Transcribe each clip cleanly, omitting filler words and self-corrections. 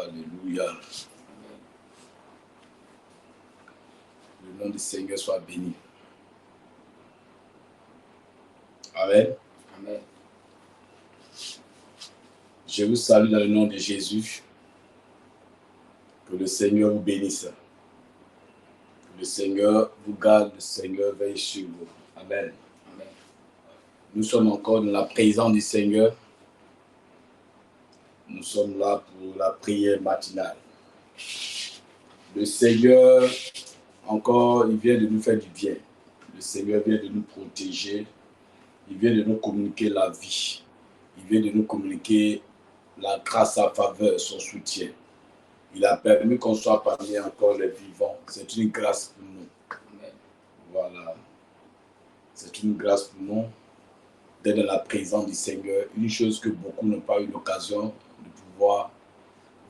Alléluia. Le nom du Seigneur soit béni. Amen. Amen. Je vous salue dans le nom de Jésus. Que le Seigneur vous bénisse. Que le Seigneur vous garde, le Seigneur veille sur vous. Amen. Amen. Nous sommes encore dans la présence du Seigneur. Nous sommes là pour la prière matinale. Le Seigneur, encore, il vient de nous faire du bien. Le Seigneur vient de nous protéger. Il vient de nous communiquer la vie. Il vient de nous communiquer la grâce, sa faveur, son soutien. Il a permis qu'on soit parmi encore les vivants. C'est une grâce pour nous. Amen. Voilà. C'est une grâce pour nous d'être dans la présence du Seigneur. Une chose que beaucoup n'ont pas eu l'occasion de pouvoir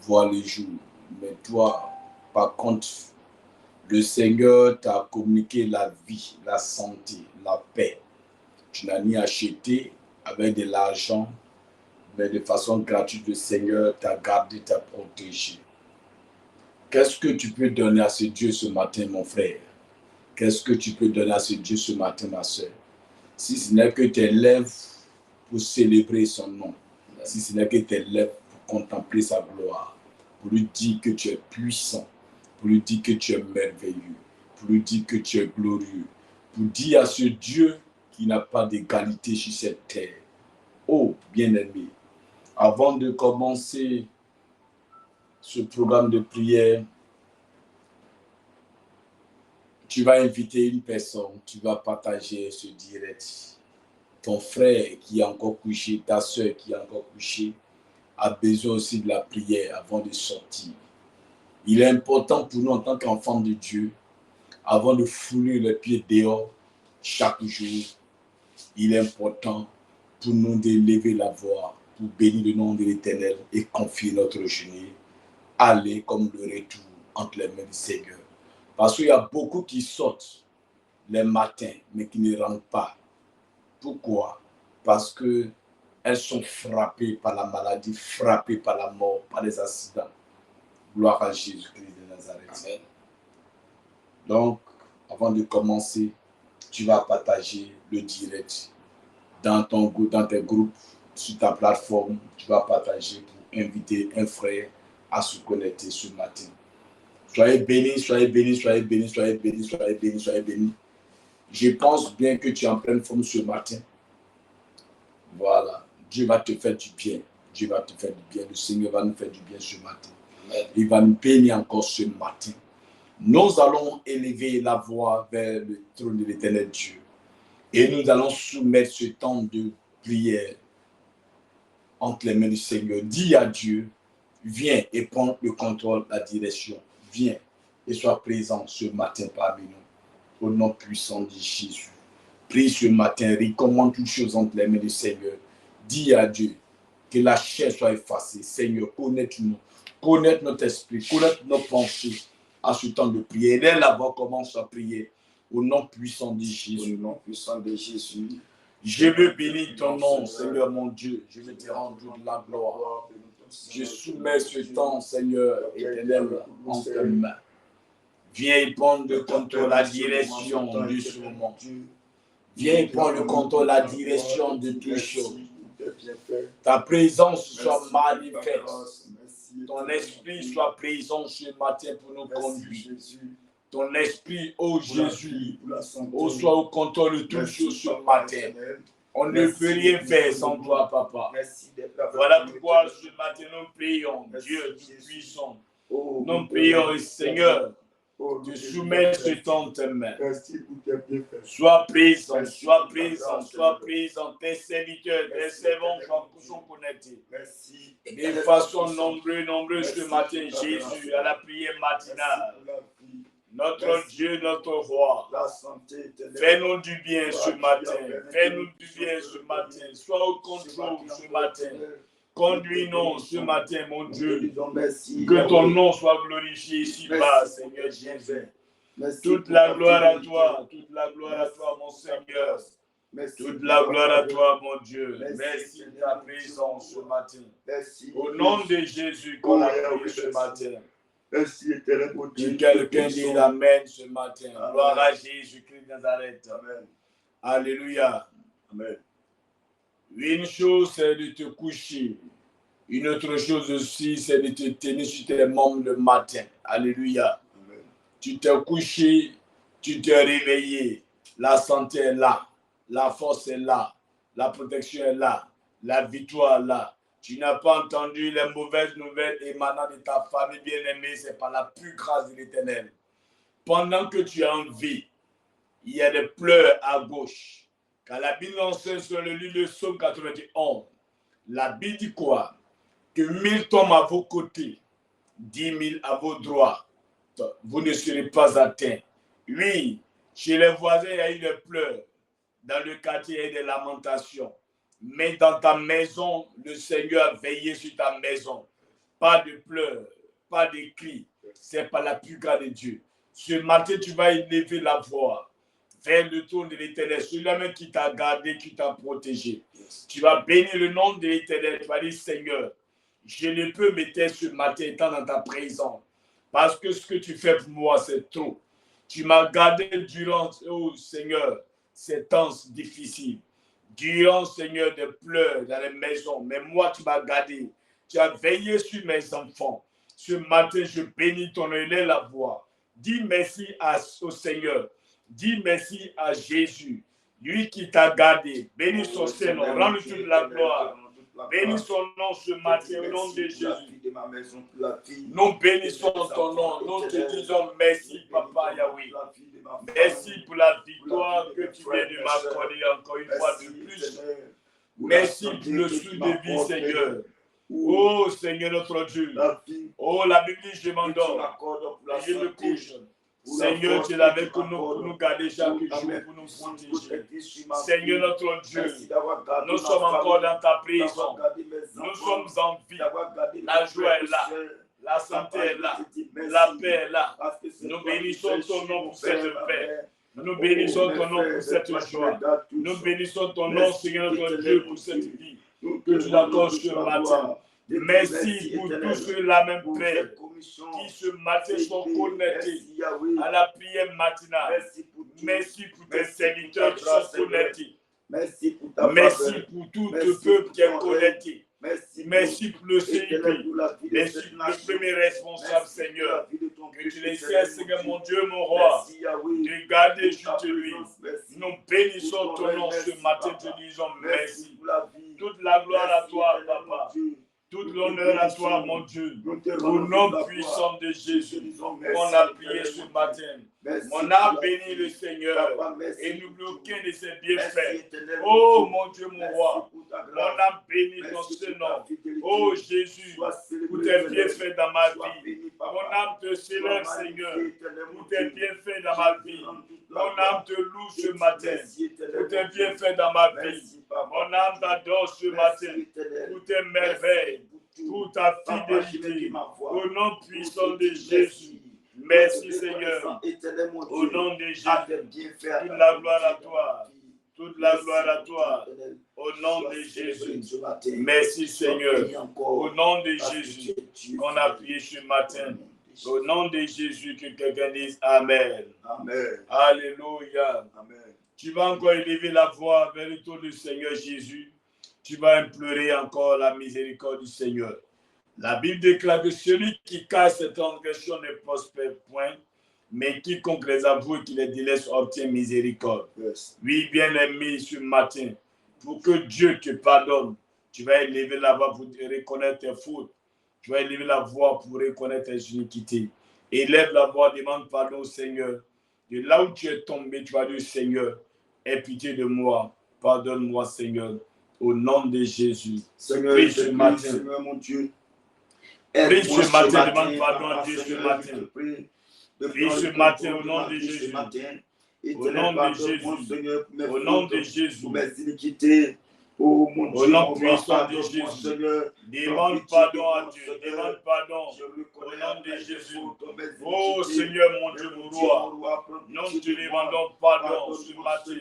voir le jour. Mais toi, par contre, le Seigneur t'a communiqué la vie, la santé, la paix. Tu n'as ni acheté avec de l'argent, mais de façon gratuite, le Seigneur t'a gardé, t'a protégé. Qu'est-ce que tu peux donner à ce Dieu ce matin, mon frère? Qu'est-ce que tu peux donner à ce Dieu ce matin, ma soeur? Si ce n'est que tes lèvres pour célébrer son nom, si ce n'est que tes lèvres pour contempler sa gloire, pour lui dire que tu es puissant, pour lui dire que tu es merveilleux, pour lui dire que tu es glorieux, pour dire à ce Dieu qui n'a pas d'égalité sur cette terre. Oh, bien-aimé, avant de commencer ce programme de prière, tu vas inviter une personne, tu vas partager ce direct. Ton frère qui est encore couché, ta soeur qui est encore couchée, a besoin aussi de la prière avant de sortir. Il est important pour nous en tant qu'enfants de Dieu, avant de fouler les pieds dehors chaque jour, il est important pour nous d'élever la voix, pour bénir le nom de l'Éternel et confier notre genou, aller comme le retour entre les mains du Seigneur. Parce qu'il y a beaucoup qui sortent les matins, mais qui ne rentrent pas. Pourquoi? Parce qu'elles sont frappées par la maladie, frappées par la mort, par les accidents. Gloire à Jésus-Christ de Nazareth. Amen. Donc, avant de commencer, tu vas partager le direct dans tes groupes, sur ta plateforme. Tu vas partager pour inviter un frère à se connecter ce matin. Soyez bénis, soyez bénis, soyez bénis, soyez bénis, soyez bénis, soyez bénis. Je pense bien que tu es en pleine forme ce matin. Voilà. Dieu va te faire du bien. Dieu va te faire du bien. Le Seigneur va nous faire du bien ce matin. Amen. Il va nous bénir encore ce matin. Nous allons élever la voix vers le trône de l'Éternel Dieu. Et nous allons soumettre ce temps de prière entre les mains du Seigneur. Dis à Dieu, viens et prends le contrôle, la direction. Viens et sois présent ce matin parmi nous. Au nom puissant de Jésus. Prie ce matin, recommande toutes choses entre les mains du Seigneur. Dis à Dieu que la chair soit effacée. Seigneur, connaître-nous, connaître notre esprit, connaître nos pensées à ce temps de prière. Dès là-bas, commence à prier. Au nom puissant de Jésus. Au nom puissant de Jésus. Je veux bénir ton nom, Seigneur mon Dieu. Je veux te rendre toute la gloire. Je soumets ce temps, Seigneur éternel, en tes mains. Viens y prendre le contrôle, la direction de ce moment. Viens y prendre le contrôle, la direction de toutes choses. Ta présence soit manifeste. Ton esprit soit présent ce matin pour nous conduire. Ton esprit, ô Jésus, soit au contrôle de toutes choses ce matin. On ne peut rien faire sans toi, Papa. Voilà pourquoi ce matin nous prions, Dieu tout-puissant. Nous prions, Seigneur, de soumettre ce temps en tes mains. Sois présent, sois présent, sois présent. Tes serviteurs, tes servants sont connectés. De façon nombreuse ce matin, Jésus, à la prière matinale. Notre Dieu, notre roi, fais-nous du bien ce matin, fais-nous du bien ce matin, sois au contrôle ce matin, conduis-nous ce matin, mon Dieu, que ton nom soit glorifié ici-bas, Seigneur Jésus. Toute la gloire à toi, mon Seigneur. Merci. Toute la gloire à toi, mon Dieu. Merci de ta présence ce matin. Merci. Au nom de Jésus qu'on a prié ce matin. Merci, éternel mon Dieu. Que quelqu'un dise Amen ce matin. Amen. Gloire à Jésus-Christ de Nazareth. Amen. Alléluia. Amen. Une chose, c'est de te coucher. Une autre chose aussi, c'est de te tenir sur tes membres le matin. Alléluia. Amen. Tu t'es couché, tu t'es réveillé. La santé est là. La force est là. La protection est là. La victoire est là. Tu n'as pas entendu les mauvaises nouvelles émanant de ta famille bien-aimée. C'est par la pure grâce de l'Éternel. Pendant que tu es en vie, il y a des pleurs à gauche. Quand la Bible enseigne sur le livre de Psaume 91, la Bible dit quoi? Que 1000 tombent à vos côtés, 10 000 à vos droits. Vous ne serez pas atteints. Oui, chez les voisins, il y a eu des pleurs. Dans le quartier, il y a eu des lamentations. Mais dans ta maison, le Seigneur a veillé sur ta maison. Pas de pleurs, pas de cris. C'est par la pure grâce de Dieu. Ce matin, tu vas élever la voix vers le trône de l'Éternel. Celui-là qui t'a gardé, qui t'a protégé. Tu vas bénir le nom de l'Éternel. Tu vas dire, Seigneur, je ne peux me taire ce matin étant dans ta présence. Parce que ce que tu fais pour moi, c'est trop. Tu m'as gardé durant, oh Seigneur, ces temps difficiles. Durant, Seigneur, des pleurs dans les maisons. Mais moi, tu m'as gardé. Tu as veillé sur mes enfants. Ce matin, je bénis ton nom, élève la voix. Dis merci au Seigneur. Dis merci à Jésus. Lui qui t'a gardé. Bénis son Seigneur. Rends-lui toute la gloire. Bénis son nom ce matin au nom de Jésus. Nous bénissons ton nom. Nous te disons merci, Papa Yahweh. Merci pour la victoire que tu viens de m'accorder encore une fois de plus. Merci pour le souffle de vie, Seigneur. Oh Seigneur notre Dieu. Oh la Bible dit, je m'endors et je me couche. Seigneur, tu es là avec nous pour nous garder chaque jour, pour nous protéger. Seigneur notre Dieu, nous sommes encore dans ta présence. Nous sommes en vie. La joie est là. La santé est là. La paix est là. Nous bénissons ton nom pour cette paix. Nous bénissons ton nom pour cette joie. Nous bénissons ton nom, Seigneur notre Dieu, pour cette vie que tu accordes ce matin. Merci pour tous ceux-là même près qui ce matin sont connectés à la prière matinale. Merci pour tes serviteurs qui sont connectés. Merci pour tout le peuple qui est connecté. Merci pour le CIP, le premier responsable, Seigneur. Que tu les cesses, Seigneur, mon Dieu, mon roi, de garder juste lui. Nous bénissons ton nom ce matin, te disons merci. Toute la gloire à toi, Papa. Toute l'honneur à toi, mon Dieu. Au nom puissant de Jésus, on a prié ce matin. On a béni le Seigneur et n'oublie aucun de ses bienfaits. Oh mon Dieu, mon roi, on a béni ton Saint-Nom. Oh Jésus, pour tes bienfaits dans ma vie. Mon âme te célèbre, Seigneur, pour tes bienfaits dans ma vie. Mon âme te loue ce matin pour tes bienfaits dans ma vie. Mon âme t'adore ce matin pour tes merveilles, pour ta fidélité. Au nom puissant de Jésus. Merci Seigneur. Au nom de Jésus. Toute la gloire à toi. Toute la gloire à toi. Au nom de Jésus. Merci Seigneur. Au nom de Jésus. Qu'on a prié ce matin. Au nom de Jésus, que quelqu'un dise Amen. Amen. Alléluia. Amen. Tu vas encore élever la voix vers le tour du Seigneur Jésus. Tu vas implorer encore la miséricorde du Seigneur. La Bible déclare que celui qui cache ses transgressions ne prospère point, mais quiconque les avoue et qui les délaisse obtient miséricorde. Yes. Oui, bien-aimé, ce matin, pour que Dieu te pardonne, tu vas élever la voix pour reconnaître tes fautes. Tu vas élever la voix pour reconnaître tes iniquités. Élève la voix, demande pardon au Seigneur. De là où tu es tombé, tu vas dire Seigneur, aie pitié de moi. Pardonne-moi, Seigneur, au nom de Jésus. Seigneur, prie ce matin. Seigneur mon Dieu. Prie ce matin, demande pardon à Dieu ce matin. Prie ce matin au nom de Jésus. Au nom de Jésus. Au nom de Jésus. Oh mon Dieu, au nom puissant de Jésus, demande pardon à Dieu, demande pardon au nom de Jésus. Oh Seigneur, mon Dieu, mon roi, nous te demandons pardon ce matin.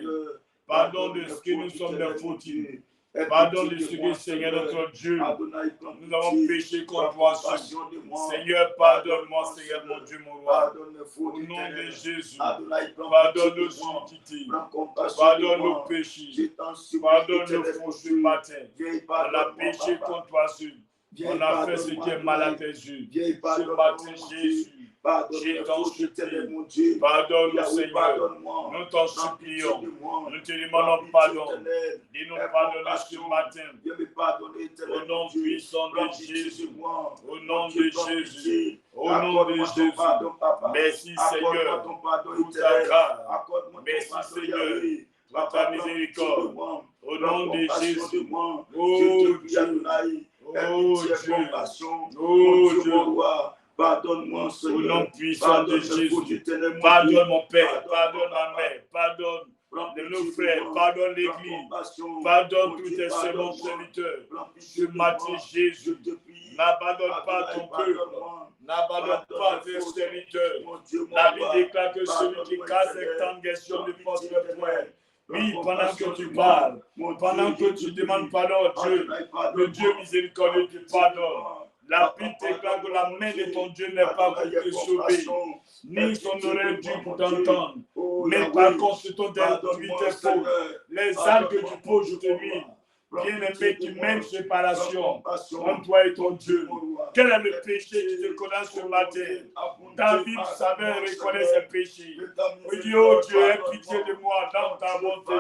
Pardonne de ce que nous sommes des fautifs. Pardonne de ce que, Seigneur notre Dieu, nous avons péché contre toi. Seigneur, pardonne-moi, Seigneur mon Dieu, mon roi. Au nom de Jésus, pardonne nos iniquités, pardonne nos péchés, pardonne nos fautes ce matin. On a péché contre toi, on a fait ce qui est mal à tes yeux. Ce matin, Jésus, j'ai t'en supplie. Pardonne-nous, Seigneur. Nous t'en supplions. Nous te demandons pardon. Dis-nous pardonner ce matin. Au nom puissant de Jésus. Au nom de Jésus. Au nom de Jésus. Merci, Seigneur, pour ta grâce. Merci, Seigneur, pour ta miséricorde. Au nom de Jésus. Oh Dieu. Oh Dieu. Oh Dieu. Pardonne-moi, Seigneur. Au nom puissant de Jésus. Pardonne mon Père. Pardonne ma mère. Pardonne nos frères. Pardonne l'Église. Pardonne tous tes servants serviteurs. Ce matin, Jésus. N'abandonne pas ton peuple. N'abandonne pas tes serviteurs. La Bible déclare que celui qui casse les transgressions ne porte le point. Oui, pendant que tu parles, pendant que tu demandes pardon à Dieu, le Dieu miséricordieux te pardonne. La Bible déclare que la main de ton Dieu n'est pas pour te sauver, ni son oreille dure pour t'entendre. Mais par contre, c'est ton activité fausse. Les âmes que tu poses, je te dis, bien-aimé qui mène séparation entre toi et ton Dieu. Quel est le péché qui te connaît ce matin? David savait reconnaître ses péchés. Il dit, oh Dieu, aie pitié de moi dans ta bonté.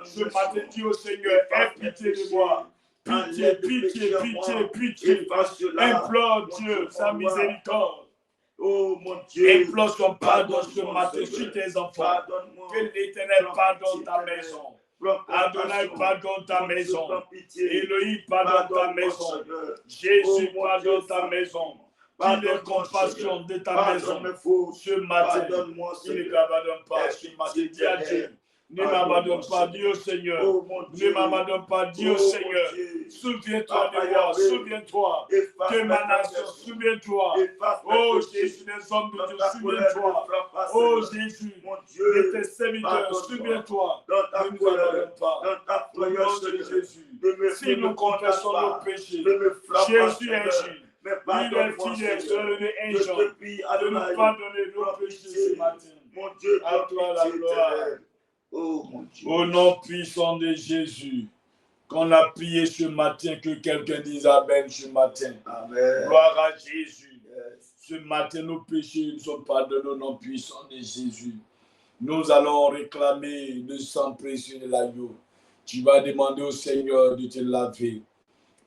Ce matin, dis au Seigneur, aie pitié de moi. Pitié, pitié, pitié, pitié. Implore Dieu sa miséricorde. Oh mon Dieu. Implore son pardon ce matin sur tes enfants. Que l'Éternel pardonne ta maison. Adonai pardonne ta maison. Elohim pardonne ta maison. Jésus pardonne ta maison. Qu'il ait compassion de ta maison. Ce matin, il ne t'abandonne pas. Ce matin, dis à Dieu. Ne m'abandonne pas, dis au Seigneur. Ne m'abandonne pas, dis au Seigneur. Souviens-toi de moi, souviens-toi de ma nation, souviens-toi. Oh Jésus, les hommes de Dieu, souviens-toi. Oh Jésus, de tes serviteurs, souviens-toi. Ne nous abandonne pas. Au nom de Jésus, si nous confessons nos péchés, Jésus est juste. Il est fidèle, il est injuste de nous pardonner nos péchés ce matin. À toi la gloire. Oh, mon Dieu. Au nom puissant de Jésus, qu'on a prié ce matin, que quelqu'un dise Amen ce matin. Amen. Gloire à Jésus. Yes. Ce matin, nos péchés nous sont pardonnés au nom puissant de Jésus. Nous allons réclamer le sang précieux de l'agneau. Tu vas demander au Seigneur de te laver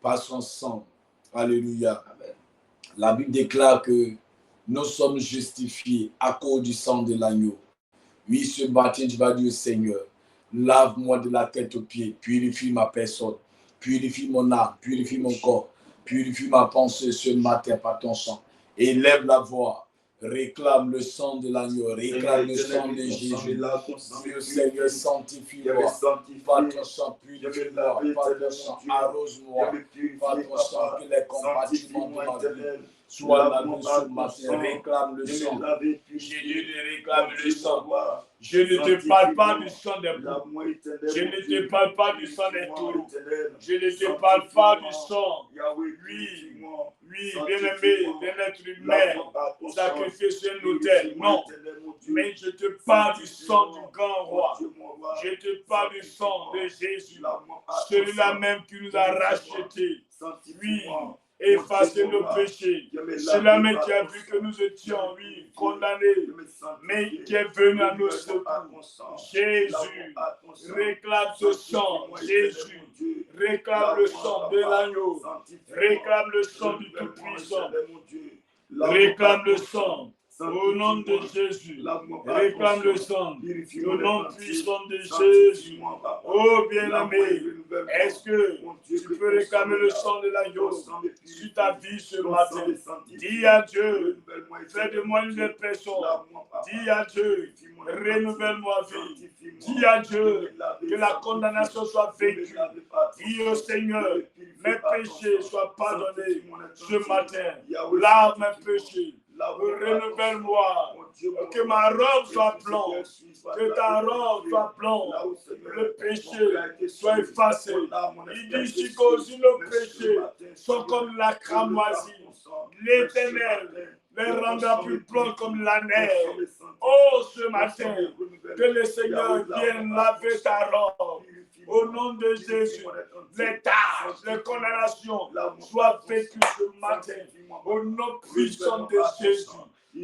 par son sang. Alléluia. Amen. La Bible déclare que nous sommes justifiés à cause du sang de l'agneau. Oui, ce matin, tu vas dire au Seigneur, lave-moi de la tête aux pieds, purifie ma personne, purifie mon âme, purifie mon corps, purifie ma pensée ce matin par ton sang. Élève la voix, réclame le sang de l'agneau, réclame le sang de Jésus. Dieu Seigneur, sanctifie-moi, par ton sang, purifie-moi, par ton sang, arrose-moi, par ton sang, que les compartiments de ma vie soient lavés ce matin, réclame le sang. Jésus réclame le sang. Je ne te parle pas du sang des boucs. Je ne te parle pas du sang des taureaux. Je ne te parle pas du sang. Oui, bien-aimé, d'un être humain, sacrifié sur un autel. Non, mais je te parle du sang du grand roi. Je te parle du sang de Jésus. Celui-là même qui nous a rachetés. Oui. Effacer nos péchés. C'est la même qui a vu que nous étions, oui, condamnés, mais qui est venu à nos secours. Jésus, réclame ce sang. Jésus, réclame le sang de l'agneau. Réclame le sang du Tout-Puissant. Réclame le sang. Au nom de Jésus, réclame le sang. Au nom puissant de Jésus. Oh bien-aimé, est-ce que tu peux réclamer le sang de l'agneau sur ta vie ce matin? Dis à Dieu, fais de moi une nouvelle personne. Dis à Dieu, renouvelle-moi vie. Dis à Dieu que la condamnation soit vécue. Dis au Seigneur, mes péchés soient pardonnés ce matin. Lave mes péchés. Renouvelle-moi Que ma robe soit blanche. Que ta robe soit blanche. Le péché soit effacé. Il dit ici qu'aussi nos péchés sont comme la cramoisie. L'Éternel les rendra plus blancs comme la neige. Oh, ce matin, que le Seigneur vienne laver ta robe. Au nom de Jésus, les tâches, les condamnations soient vécues ce matin. Au nom puissant de Jésus.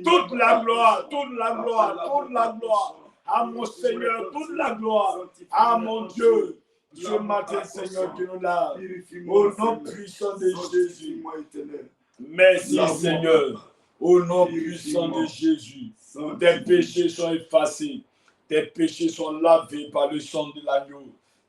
Toute la gloire, toute la gloire, toute la gloire à mon Seigneur, toute la gloire à mon Dieu. Ce matin, Seigneur, tu nous laves. Au nom puissant de Jésus. Merci, Seigneur. Au nom puissant de Jésus. Tes péchés sont effacés. Tes péchés sont lavés par le sang de l'agneau.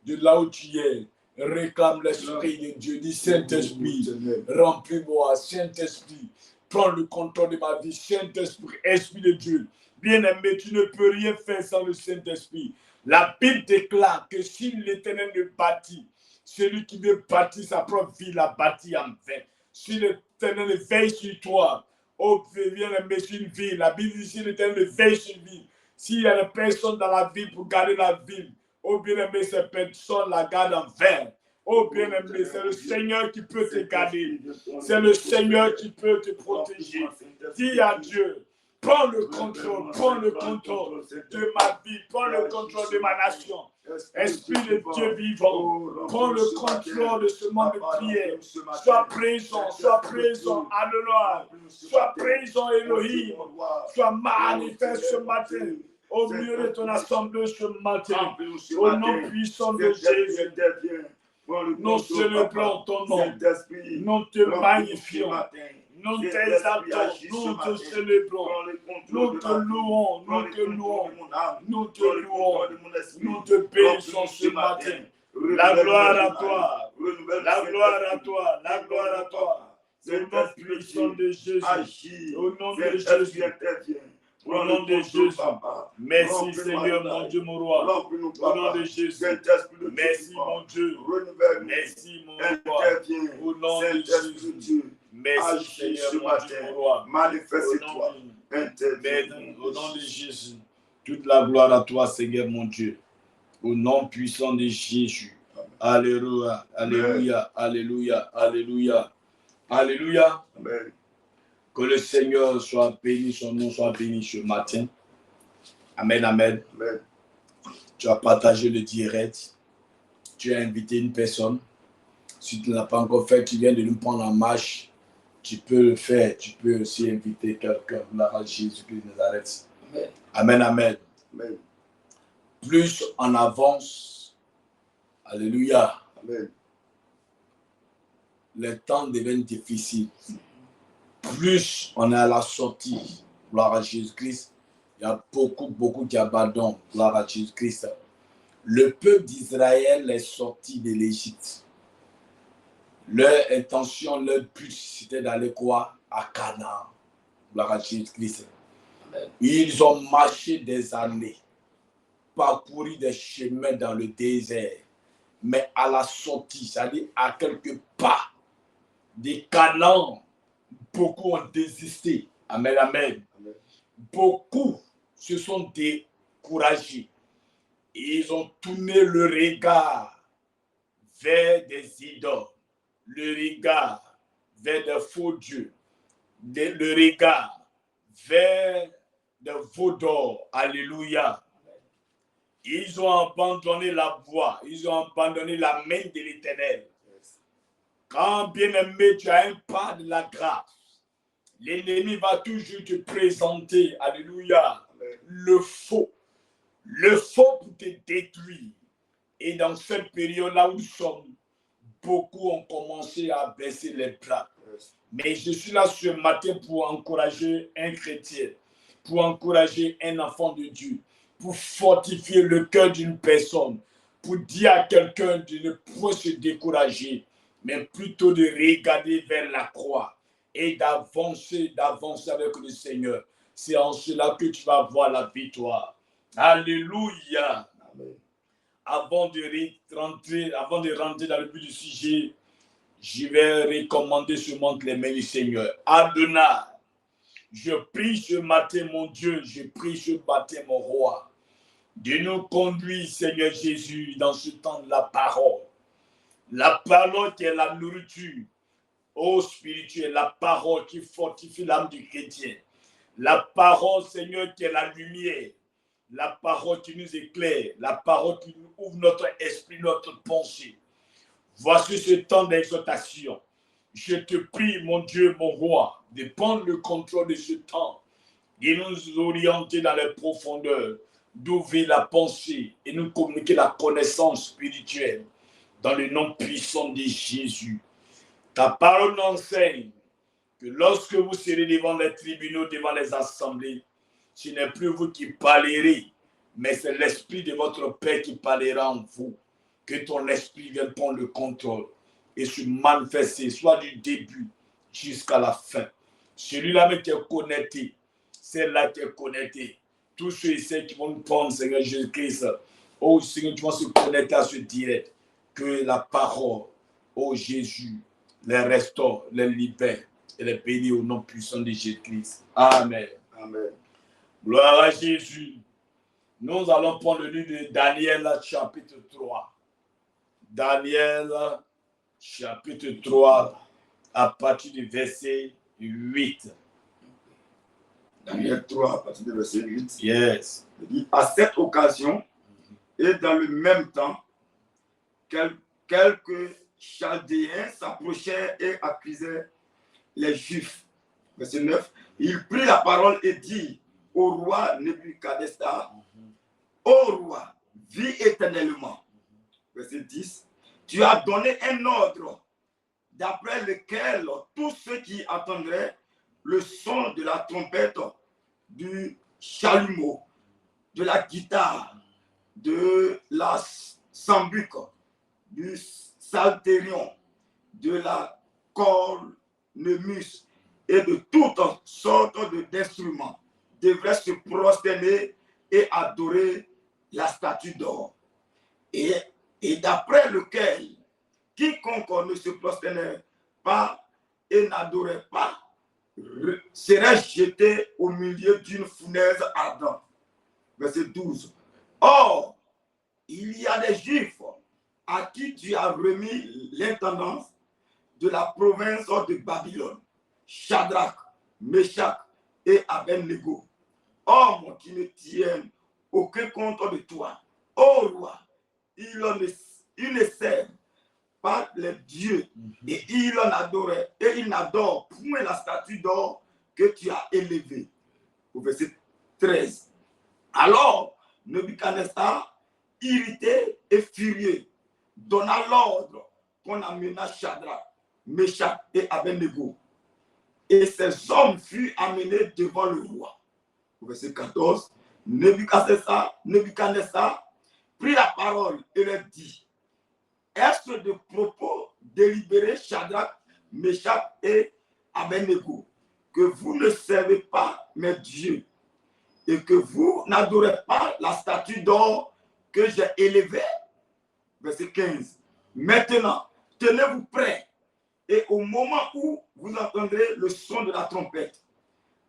De là où tu es, réclame l'Esprit de Dieu. Dis Saint-Esprit, remplis-moi. Saint-Esprit, prends le contrôle de ma vie. Saint-Esprit, Esprit de Dieu. Bien-aimé, tu ne peux rien faire sans le Saint-Esprit. La Bible déclare que si l'Éternel ne bâtit, celui qui veut bâtir sa propre vie l'a bâti en vain. Si l'Éternel veille sur toi, oh, bien-aimé, sur une ville, la Bible dit si l'Éternel veille sur une ville, s'il y a des personnes dans la ville pour garder la ville, oh bien-aimé, ces personnes la gardent en vain. Oh bien-aimé, c'est le Seigneur qui peut te garder. C'est le Seigneur qui peut te protéger. Dis à Dieu, prends le contrôle de ma vie, prends le contrôle de ma nation. Esprit de Dieu vivant, prends le contrôle de ce monde de prière. Sois présent, Adonai. Sois présent, Elohim. Sois manifeste ce matin. Au milieu de ton assemblée ce matin, au nom puissant de Jésus, nous célébrons ton nom, nous te magnifions, nous t'exaltons, nous te célébrons, nous te louons, nous te bénissons ce matin. La gloire à toi, la gloire à toi, la gloire à toi. Au nom puissant de Jésus, au nom de Jésus. Au nom de Jésus, merci Seigneur, mon Dieu, mon roi. Au nom de Jésus, merci mon Dieu, merci mon roi. Au nom de Jésus, merci Seigneur, mon Dieu, mon roi. Manifeste-toi. Au nom de Jésus, toute la gloire à toi, Seigneur, mon Dieu. Au nom puissant de Jésus. Alléluia, alléluia, alléluia, alléluia, alléluia. Amen. Que le Seigneur soit béni, son nom soit béni ce matin. Amen, amen. Amen. Tu as partagé le direct. Tu as invité une personne. Si tu ne l'as pas encore fait, tu viens de nous prendre en marche. Tu peux le faire. Tu peux aussi inviter quelqu'un. Jésus-Christ de Nazareth. Amen, amen. Amen. Plus on avance, alléluia. Amen. Les temps deviennent difficiles. Plus on est à la sortie, gloire à Jésus-Christ, il y a beaucoup qui abandonnent, gloire à Jésus-Christ. Le peuple d'Israël est sorti de l'Égypte. Leur intention, leur but, c'était d'aller quoi? À Canaan, gloire à Jésus-Christ. Ils ont marché des années, parcouru des chemins dans le désert, mais à la sortie, c'est-à-dire à quelques pas de Canaan, beaucoup ont désisté. Amen, amen. Amen. Beaucoup se sont découragés. Ils ont tourné le regard vers des idoles, le regard vers des faux dieux, le regard vers des veaux d'or. Alléluia. Ils ont abandonné la voie, ils ont abandonné la main de l'Éternel. Quand bien-aimé, tu as un pas de la grâce, l'ennemi va toujours te présenter, alléluia, le faux pour te détruire. Et dans cette période-là où nous sommes, beaucoup ont commencé à baisser les bras. Mais je suis là ce matin pour encourager un chrétien, pour encourager un enfant de Dieu, pour fortifier le cœur d'une personne, pour dire à quelqu'un de ne point se décourager, mais plutôt de regarder vers la croix et d'avancer avec le Seigneur. C'est en cela que tu vas voir la victoire. Alléluia. Amen. Avant de rentrer dans le but du sujet, je vais recommander seulement les mains du Seigneur. Adonai, Je prie ce matin, mon Dieu, je prie ce matin, mon roi, de nous conduire, Seigneur Jésus, dans ce temps de la parole. La parole qui est la nourriture, spirituelle, la parole qui fortifie l'âme du chrétien. La parole, Seigneur, qui est la lumière. La parole qui nous éclaire. La parole qui nous ouvre notre esprit, notre pensée. Voici ce temps d'exhortation. Je te prie, mon Dieu, mon roi, de prendre le contrôle de ce temps et nous orienter dans les profondeurs, d'ouvrir la pensée et nous communiquer la connaissance spirituelle dans le nom puissant de Jésus. Ta parole enseigne que lorsque vous serez devant les tribunaux, devant les assemblées, ce n'est plus vous qui parlerez, mais c'est l'esprit de votre Père qui parlera en vous. Que ton esprit vienne prendre le contrôle et se manifester, soit du début jusqu'à la fin. Celui-là qui est connecté, celle-là qui est connectée. Tous ceux et celles qui vont nous prendre, Seigneur Jésus-Christ, oh Seigneur, tu vas se connecter à ce direct. Que la parole, oh Jésus, les restaure, les libère et les bénit au nom puissant de Jésus-Christ. Amen. Amen. Gloire à Jésus. Nous allons prendre le livre de Daniel, chapitre 3. Daniel, chapitre 3, à partir du verset 8. Daniel 3, à partir du verset 8. Yes. Il dit, à cette occasion, et dans le même temps, quelques Chaldéens s'approchaient et accusaient les Juifs. Verset 9. Il prit la parole et dit au roi Nebuchadnezzar, ô roi, vis éternellement. Verset 10. Tu as donné un ordre d'après lequel tous ceux qui entendraient le son de la trompette, du chalumeau, de la guitare, de la sambuc, du psalterion, de la cornemuse et de toutes sortes d'instruments devraient se prosterner et adorer la statue d'or. Et d'après lequel quiconque ne se prosternait pas et n'adorait pas serait jeté au milieu d'une fournaise ardente. Verset 12. Or, il y a des Juifs à qui tu as remis l'intendance de la province de Babylone, Shadrach, Meshach et Abednego, hommes qui ne tiennent aucun compte de toi. Ô roi, ils ne servent pas les dieux et ils n'adorent point la statue d'or que tu as élevée. Au verset 13. Alors, Nebuchadnezzar, irrité et furieux, donna l'ordre qu'on amena Shadrach, Meshach et Abednego. Et ces hommes furent amenés devant le roi. Au verset 14, Nebuchadnezzar prit la parole et leur dit, est-ce de propos délibérés Shadrach, Meshach et Abednego que vous ne servez pas mes dieux et que vous n'adorez pas la statue d'or que j'ai élevée? Verset 15. Maintenant, tenez-vous prêts et au moment où vous entendrez le son de la trompette,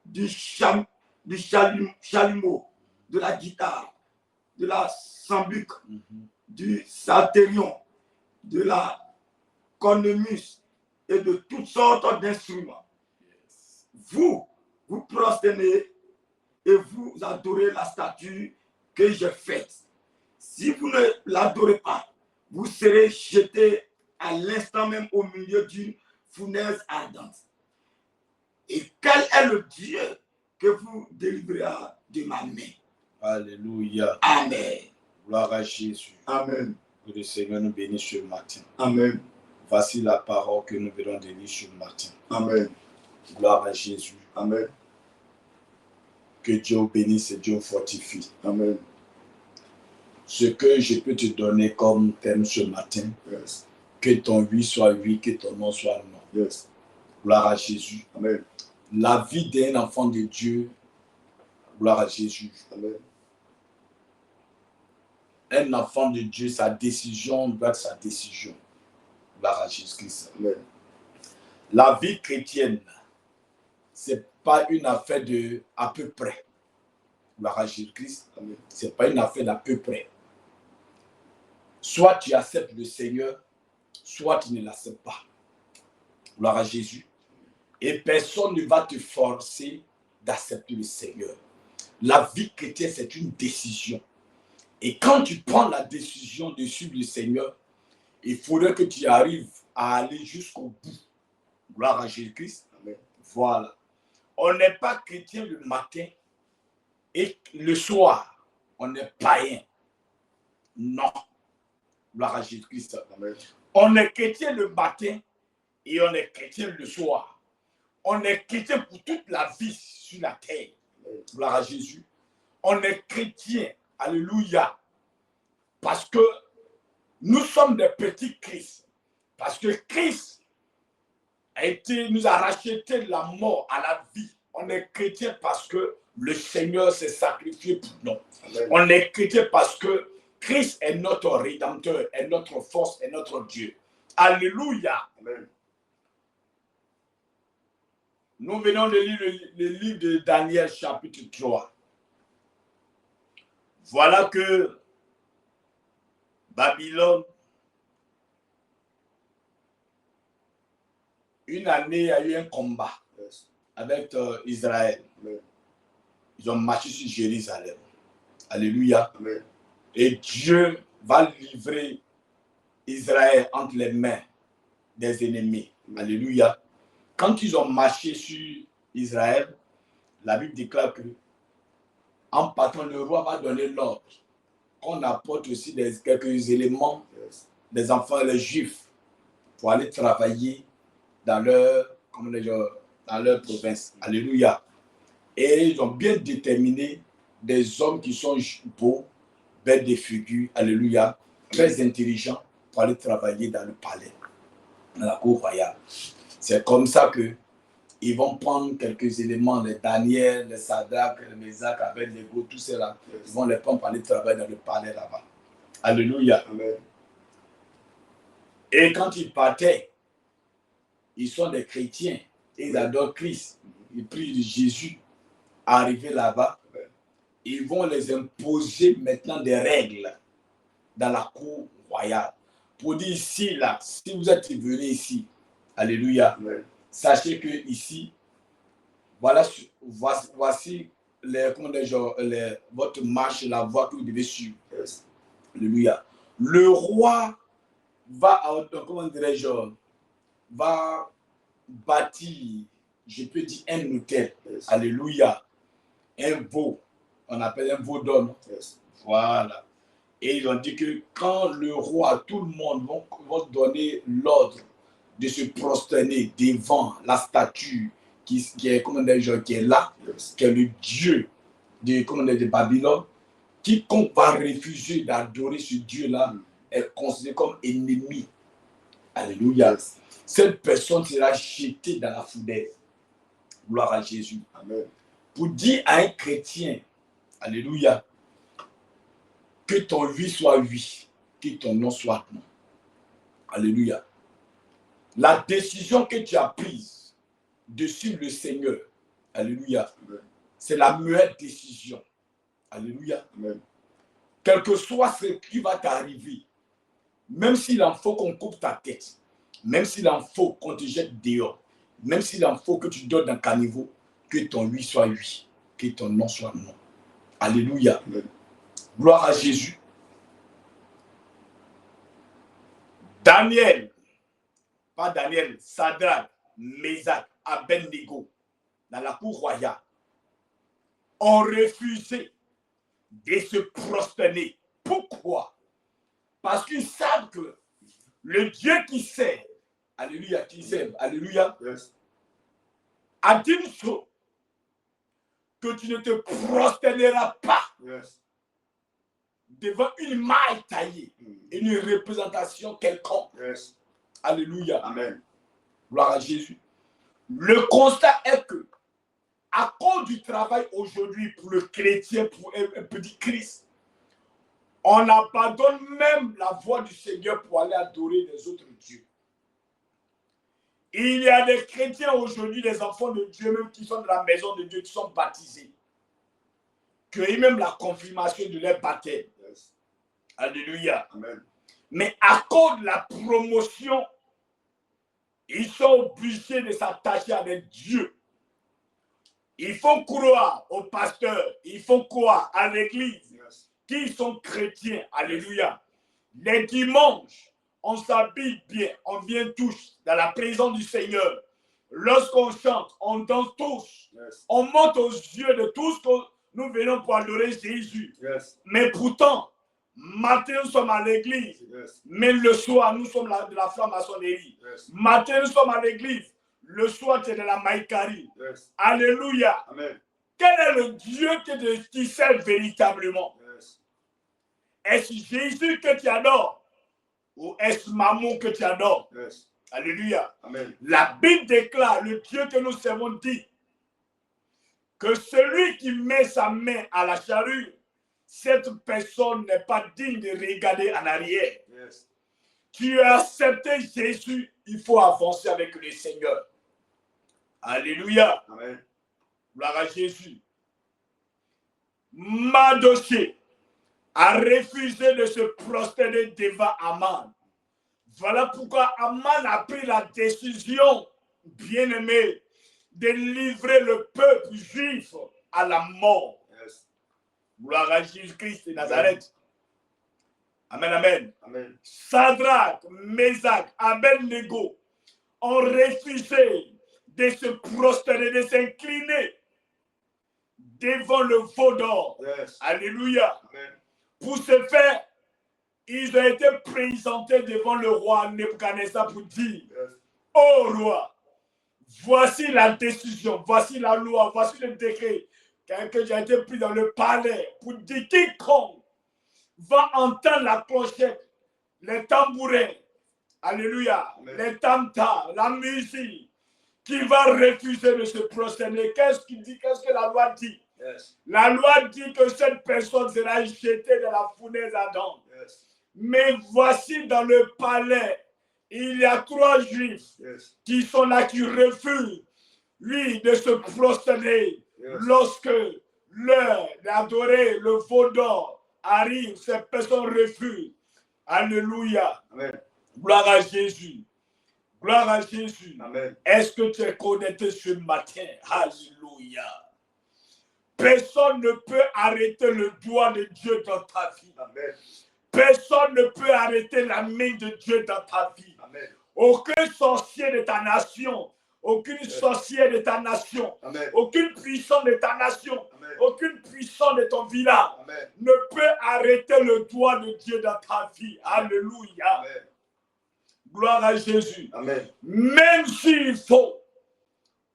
du chalumeau, de la guitare, de la sambuc, du psalterion, de la cornemuse et de toutes sortes d'instruments. Vous prosternez et vous adorez la statue que j'ai faite. Si vous ne l'adorez pas, vous serez jeté à l'instant même au milieu d'une fournaise ardente. Et quel est le Dieu que vous délivrera de ma main? Alléluia. Amen. Gloire à Jésus. Amen. Que le Seigneur nous bénisse ce matin. Amen. Voici la parole que nous verrons de lire ce matin. Amen. Gloire à Jésus. Amen. Que Dieu bénisse et Dieu fortifie. Amen. Ce que je peux te donner comme thème ce matin, Yes. que ton oui soit oui, que ton non soit non. Yes. Gloire à Jésus. Amen. La vie d'un enfant de Dieu, gloire à Jésus. Amen. Un enfant de Dieu, sa décision doit être sa décision. Gloire à Jésus-Christ. Amen. La vie chrétienne, c'est pas une affaire de à peu près. Gloire à Jésus-Christ. Ce n'est pas une affaire d'à peu près. Soit tu acceptes le Seigneur, soit tu ne l'acceptes pas. Gloire à Jésus. Et personne ne va te forcer d'accepter le Seigneur. La vie chrétienne, c'est une décision. Et quand tu prends la décision de suivre le Seigneur, il faudrait que tu arrives à aller jusqu'au bout. Gloire à Jésus-Christ. Voilà. On n'est pas chrétien le matin et le soir, on est païen. Non. Gloire à Jésus-Christ. On est chrétien le matin et on est chrétien le soir. On est chrétien pour toute la vie sur la terre. Gloire à Jésus. On est chrétien. Alléluia. Parce que nous sommes des petits Christ. Parce que Christ nous a racheté de la mort à la vie. On est chrétien parce que le Seigneur s'est sacrifié pour nous. Amen. On est chrétien parce que Christ est notre rédempteur, est notre force, est notre Dieu. Alléluia. Amen. Nous venons de lire le livre de Daniel chapitre 3. Voilà que Babylone, une année, il y a eu un combat avec Israël. Amen. Ils ont marché sur Jérusalem. Alléluia. Amen. Et Dieu va livrer Israël entre les mains des ennemis. Amen. Alléluia. Quand ils ont marché sur Israël, la Bible déclare que en partant, le roi va donner l'ordre qu'on apporte aussi quelques éléments des enfants, les juifs, pour aller travailler dans leur province. Alléluia. Et ils ont bien déterminé des hommes qui sont beaux, belles de figure, alléluia, très intelligents pour aller travailler dans le palais, dans la cour royale. C'est comme ça qu'ils vont prendre quelques éléments, les Daniel, les Sadrach, les Meshach, Abed-Nego, tout cela. Ils vont les prendre pour aller travailler dans le palais là-bas. Alléluia. Amen. Et quand ils partaient, ils sont des chrétiens, ils adorent Christ, ils prient de Jésus. Arriver là-bas, ils vont les imposer maintenant des règles dans la cour royale. Pour dire ici, là, si vous êtes venus ici, alléluia, amen. Sachez que ici, voici votre marche, la voie que vous devez suivre. Yes. Alléluia. Le roi va bâtir, je peux dire, un hôtel. Yes. Alléluia. Un veau, on appelle un veau d'homme. Yes. Voilà. Et ils ont dit que quand le roi, tout le monde vont donner l'ordre de se prosterner devant la statue qui est là, yes. Qui est le Dieu de Babylone, quiconque va refuser d'adorer ce Dieu-là est considéré comme ennemi. Alléluia. Yes. Cette personne sera jetée dans la foudre. Gloire à Jésus. Amen. Pour dire à un chrétien, alléluia, que ton oui soit oui, que ton non soit non. Alléluia. La décision que tu as prise de suivre le Seigneur, alléluia, c'est la meilleure décision. Alléluia. Amen. Quel que soit ce qui va t'arriver, même s'il en faut qu'on coupe ta tête, même s'il en faut qu'on te jette dehors, même s'il en faut que tu donnes dans caniveau, que ton oui soit oui, que ton non soit non. Alléluia. Amen. Gloire à Jésus. Daniel, pas Daniel, Sadrach, Meshach, Abed-Nego, dans la cour royale, ont refusé de se prosterner. Pourquoi? Parce qu'ils savent que le Dieu qui sert, alléluia, qui sert, alléluia, yes. A dit une chose, que tu ne te prosterneras pas, yes. Devant une maille taillée, une représentation quelconque. Yes. Alléluia. Amen. Gloire à Jésus. Le constat est que, à cause du travail aujourd'hui pour le chrétien, pour un petit Christ, on abandonne même la voie du Seigneur pour aller adorer les autres dieux. Il y a des chrétiens aujourd'hui, des enfants de Dieu même qui sont dans la maison de Dieu, qui sont baptisés. Qui ont eu même la confirmation de leur baptême. Yes. Alléluia. Amen. Mais à cause de la promotion, ils sont obligés de s'attacher avec Dieu. Il faut croire au pasteur, il faut croire à l'église, Yes. qui sont chrétiens. Alléluia. Les dimanches, on s'habille bien, on vient tous dans la présence du Seigneur. Lorsqu'on chante, on danse tous. Yes. On monte aux yeux de tous que nous venons pour adorer Jésus. Yes. Mais pourtant, matin nous sommes à l'église, Yes. mais le soir nous sommes de la franc-maçonnerie. Yes. Matin nous sommes à l'église, le soir tu es de la maïkari. Yes. Alléluia. Amen. Quel est le Dieu que tu sers véritablement? Yes. Est-ce Jésus que tu adores ou est-ce Mammon que tu adores? Yes. Alléluia. Amen. La Bible déclare, le Dieu que nous servons dit que celui qui met sa main à la charrue, cette personne n'est pas digne de regarder en arrière. Yes. Tu as accepté Jésus, il faut avancer avec le Seigneur. Alléluia. Amen. Gloire à Jésus. Mardochée a refusé de se prosterner devant Aman. Voilà pourquoi Aman a pris la décision, bien-aimé, de livrer le peuple juif à la mort. Yes. Gloire à Jésus-Christ de Nazareth. Amen, amen. Amen. Sadrach, Meshach, Abednego ont refusé de se prosterner, de s'incliner devant le veau d'or. Yes. Alléluia. Amen. Pour ce faire, ils ont été présentés devant le roi Nebuchadnezzar pour dire, Yes. ô roi, voici la décision, voici la loi, voici le décret que j'ai été pris dans le palais pour dire quiconque va entendre la clochette, les tambourins, alléluia, Amen. les tam-tams, la musique, qui va refuser de se prosterner. Qu'est-ce qu'il dit? Qu'est-ce que la loi dit? Yes. La loi dit que cette personne sera jetée dans la fournaise ardente. Yes. Mais voici dans le palais, il y a 3 juifs Yes. qui sont là, qui refusent, lui, de se prosterner. Yes. Lorsque l'heure d'adorer le veau d'or arrive, ces personnes refusent. Alléluia. Amen. Gloire à Jésus. Gloire à Jésus. Amen. Est-ce que tu es connecté ce matin? Alléluia. Personne ne peut arrêter le doigt de Dieu dans ta vie. Amen. Personne ne peut arrêter la main de Dieu dans ta vie. Amen. Aucun sorcier de ta nation, aucune sorcière de ta nation, Amen. aucune puissance de ta nation, Amen. aucune puissance de ton village Amen. ne peut arrêter le doigt de Dieu dans ta vie. Alléluia. Amen. Gloire à Jésus. Amen. Même s'il faut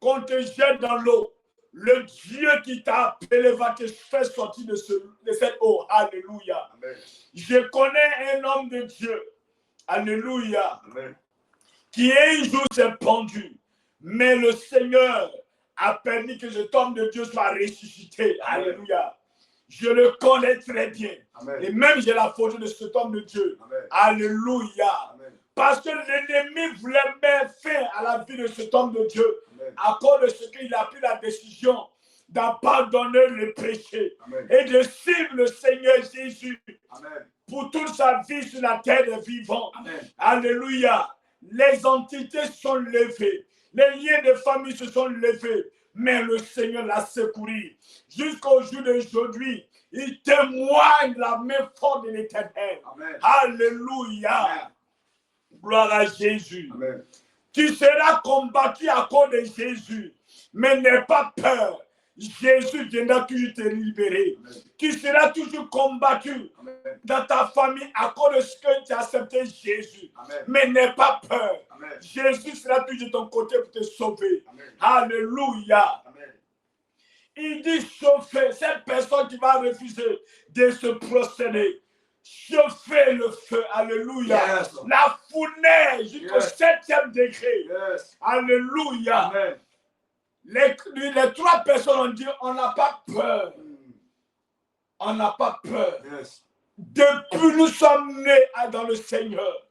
qu'on te jette dans l'eau, le Dieu qui t'a appelé va te faire sortir de cette eau. Alléluia. Amen. Je connais un homme de Dieu. Alléluia. Amen. Qui un jour s'est pendu. Mais le Seigneur a permis que cet homme de Dieu soit ressuscité. Amen. Alléluia. Je le connais très bien. Amen. Et même j'ai la photo de cet homme de Dieu. Amen. Alléluia. Amen. Parce que l'ennemi voulait mettre fin à la vie de cet homme de Dieu. Amen. À cause de ce qu'il a pris la décision d'abandonner le péché. Amen. Et de suivre le Seigneur Jésus Amen. pour toute sa vie sur la terre des vivants. Amen. Alléluia. Les entités sont levées. Les liens de famille se sont levés. Mais le Seigneur l'a secouru. Jusqu'au jour d'aujourd'hui, il témoigne la main forte de l'Éternel. Amen. Alléluia. Amen. Gloire à Jésus. Amen. Tu seras combattu à cause de Jésus. Mais n'aie pas peur. Jésus viendra toujours te libérer. Amen. Tu seras toujours combattu Amen. dans ta famille à cause de ce que tu as accepté Jésus. Amen. Mais n'aie pas peur. Amen. Jésus sera toujours de ton côté pour te sauver. Amen. Alléluia. Amen. Il dit chauffer cette personne qui va refuser de se prosterner. Chauffer le feu. Alléluia. Yes. La fournaise jusqu'au Yes. 7e degré. Yes. Alléluia. Amen. Les 3 personnes ont dit on n'a pas peur. On n'a pas peur. Yes. Depuis nous sommes nés dans le Seigneur.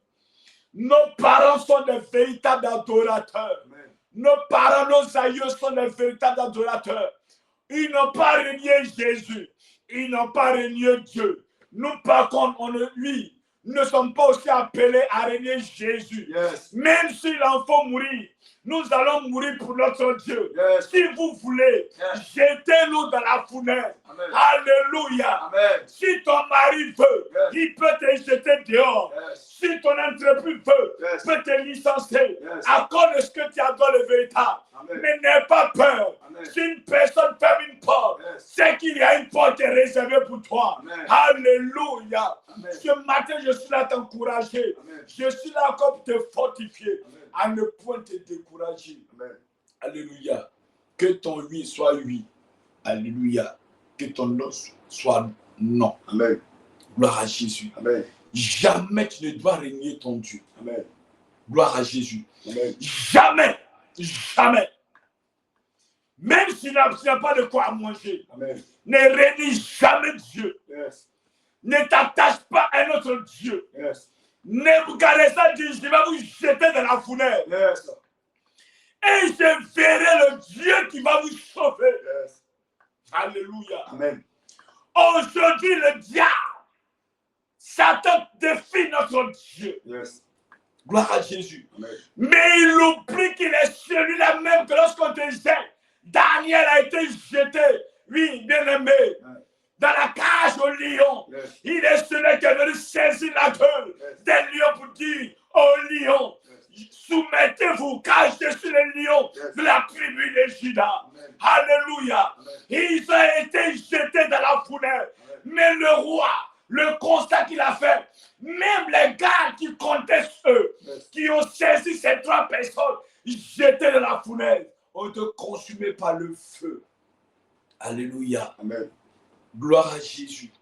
Nos parents sont des véritables adorateurs. Amen. Nos parents, nos aïeux sont des véritables adorateurs. Ils n'ont pas renié Jésus. Ils n'ont pas renié Dieu. Nous, par contre, nous ne sommes pas aussi appelés à renier Jésus. Yes. Même s'il en faut mourir, nous allons mourir pour notre Dieu. Yes. Si vous voulez, Yes. jetez-nous dans la fournaise. Amen. Alléluia. Amen. Si ton mari veut, Yes. il peut te jeter dehors. Yes. Si ton entreprise veut, Yes. peut te licencier. Yes. À cause de ce que tu adores le véritable. Amen. Mais n'aie pas peur. Amen. Si une personne ferme une porte, Yes. c'est qu'il y a une porte réservée pour toi. Amen. Alléluia. Amen. Ce matin, je suis là à t'encourager. Amen. Je suis là encore pour te fortifier. Amen. À ne point te décourager. Amen. Alléluia. Que ton oui soit oui. Alléluia. Que ton non soit non. Amen. Gloire à Jésus. Amen. Jamais tu ne dois régner ton Dieu. Amen. Gloire à Jésus. Amen. Jamais. Jamais. Même si tu n'as pas de quoi manger, Amen. ne renie jamais Dieu. Yes. Ne t'attache pas à un autre Dieu. Yes. Nebuchadnezzar dit, je vais vous jeter dans la fournaise. Yes. Et je verrai le Dieu qui va vous sauver. Yes. Alléluia. Amen. Aujourd'hui, le diable, Satan défie notre Dieu. Yes. Gloire à Jésus. Amen. Mais il oublie qu'il est celui-là même que lorsqu'on te jette, Daniel a été jeté, oui, bien aimé, dans la cage au lion. Yes. Il est celui qui est venu saisir la gueule des lions pour dire au lion, soumettez-vous, car je suis le lion de la tribu de Juda. Amen. Alléluia. Amen. Ils ont été jetés dans la fournaise. Mais le roi, le constat qu'il a fait, même les gars qui contestent eux, qui ont saisi ces trois personnes, ils jetaient dans la fournaise. On te consumait par le feu. Alléluia. Amen. Gloire à Jésus.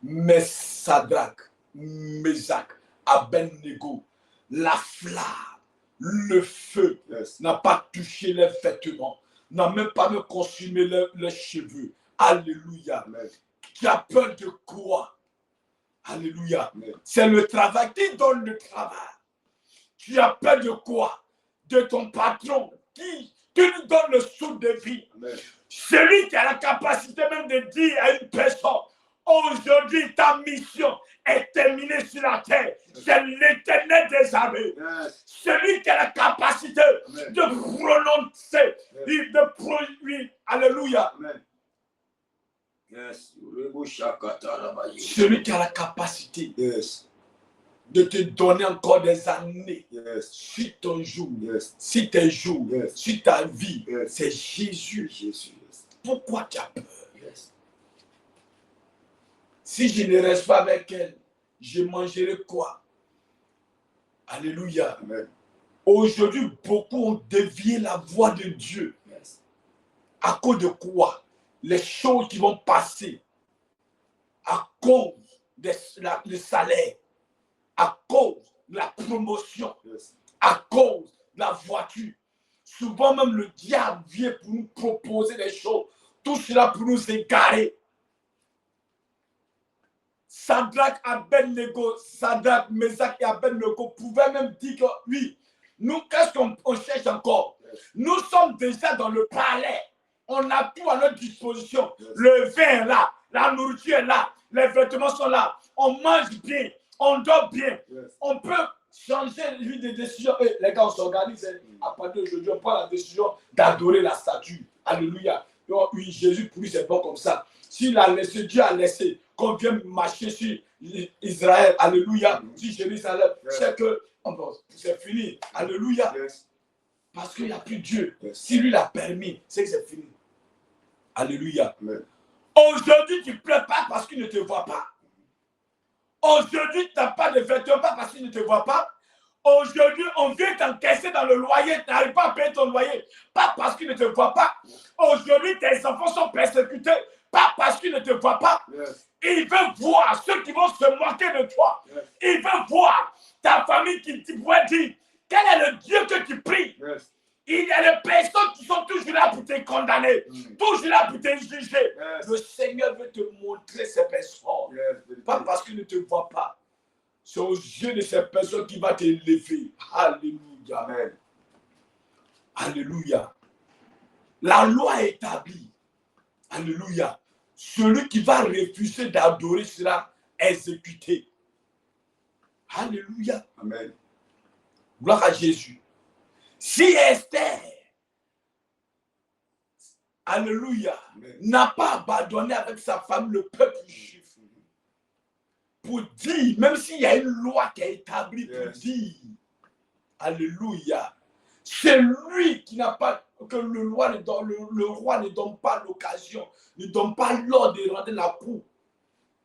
Mais Sadrach, Meshach, Abednego, la flamme, le feu n'a pas touché les vêtements, n'a même pas me consumé les cheveux. Alléluia. Amen. Tu as peur de quoi? Alléluia. Amen. C'est le travail qui donne le travail. Tu as peur de quoi? De ton patron qui lui donne le souffle de vie. Amen. Celui qui a la capacité même de dire à une personne, aujourd'hui ta mission est terminée sur la terre. C'est l'Éternel des armées. Yes. Celui qui a la capacité Amen. de prononcer, de produire. Alléluia. Amen. Yes. Celui qui a la capacité Yes. de te donner encore des années Yes. sur ton jour, Yes. sur tes jours, Yes. sur ta vie. Yes. C'est Jésus. Jésus. Yes. Pourquoi tu as peur? Yes. Si je ne reste pas avec elle, je mangerai quoi? Alléluia. Amen. Aujourd'hui, beaucoup ont dévié la voie de Dieu. Yes. À cause de quoi? Les choses qui vont passer. À cause du salaire. À cause de la promotion. Yes. À cause de la voiture. Souvent même le diable vient pour nous proposer des choses. Tout cela pour nous égarer. Sadrach, Abednego, Sadrach, Meshach et Abednego pouvaient même dire que oui, nous, qu'est-ce qu'on cherche encore? Nous sommes déjà dans le palais. On a tout à notre disposition. Le vin est là, la nourriture est là, les vêtements sont là. On mange bien, on dort bien. On peut changer de décision. Et les gars, on s'organise. À partir d'aujourd'hui, on prend la décision d'adorer la statue. Alléluia. Donc, oui, Jésus, pour lui, c'est bon comme ça. S'il a laissé, Dieu a laissé qu'on vienne marcher sur Israël. Alléluia. Sur Jérusalem. C'est que c'est fini. Alléluia. Yes. Parce qu'il n'y a plus Dieu. Yes. Si lui l'a permis, c'est que c'est fini. Alléluia. Amen. Aujourd'hui, tu ne pleures pas parce qu'il ne te voit pas. Aujourd'hui, tu n'as pas de vêtements pas parce qu'il ne te voit pas. Aujourd'hui, on vient t'encaisser dans le loyer, tu n'arrives pas à payer ton loyer, pas parce qu'il ne te voit pas. Aujourd'hui, tes enfants sont persécutés, pas parce qu'ils ne te voient pas. Yes. Il veut voir ceux qui vont se moquer de toi. Yes. Il veut voir ta famille qui pourrait dire, quel est le Dieu que tu pries? Yes. Il y a des personnes qui sont toujours là pour te condamner, toujours là pour te juger. Yes. Le Seigneur veut te montrer ces personnes. Yes. Pas parce qu'il ne te voit pas. C'est aux yeux de ces personnes qui va t'élever. Alléluia. Amen. Alléluia. La loi est établie. Alléluia. Celui qui va refuser d'adorer sera exécuté. Alléluia. Amen. Gloire à Jésus. Si Esther, alléluia, n'a pas abandonné avec sa femme le peuple juif pour dire, même s'il y a une loi qui est établie pour dire, alléluia, c'est lui qui n'a pas, que le roi ne donne pas l'occasion, ne donne pas l'ordre de rendre la cour.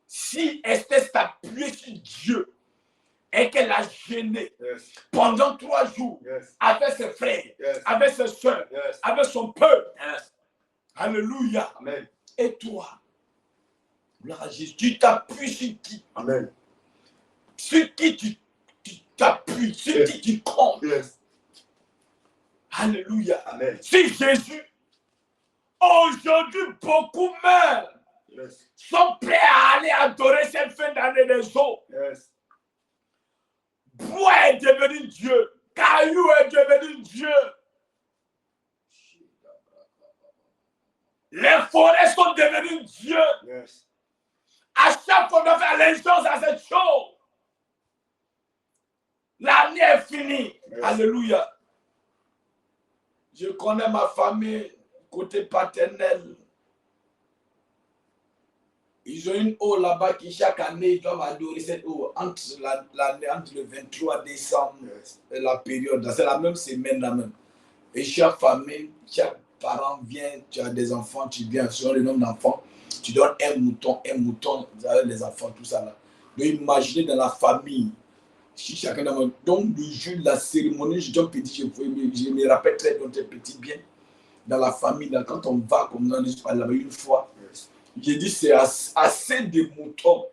Si Esther s'appuyait sur Dieu et qu'elle a gêné pendant 3 jours avec ses frères, avec ses soeurs, avec son peuple, alléluia. Amen. Et toi, gloire à Jésus, tu t'appuies sur qui? Amen. Sur qui tu t'appuies, sur qui tu comptes? Alléluia. Amen. Si Jésus, aujourd'hui, beaucoup même sont prêts à aller adorer cette fin d'année des eaux. Bois est devenu Dieu. Caillou est devenu Dieu. Les forêts sont devenues Dieu. À chaque fois, on doit faire allégeance à cette chose. L'année est finie. Alléluia. Je connais ma famille, côté paternel. Ils ont une eau là-bas qui chaque année, ils doivent adorer cette eau entre le 23 décembre et la période. C'est la même semaine là même. Et chaque famille, chaque parent vient, tu as des enfants, tu viens, selon le nombre d'enfants, tu donnes un mouton, vous avez les enfants, tout ça là. Donc imaginez dans la famille, si chacun dans mon... Donc le jour de la cérémonie, je me rappelle très bien, petit bien, dans la famille, là, quand on va, comme on a là-bas une fois, j'ai dit c'est assez de moutons.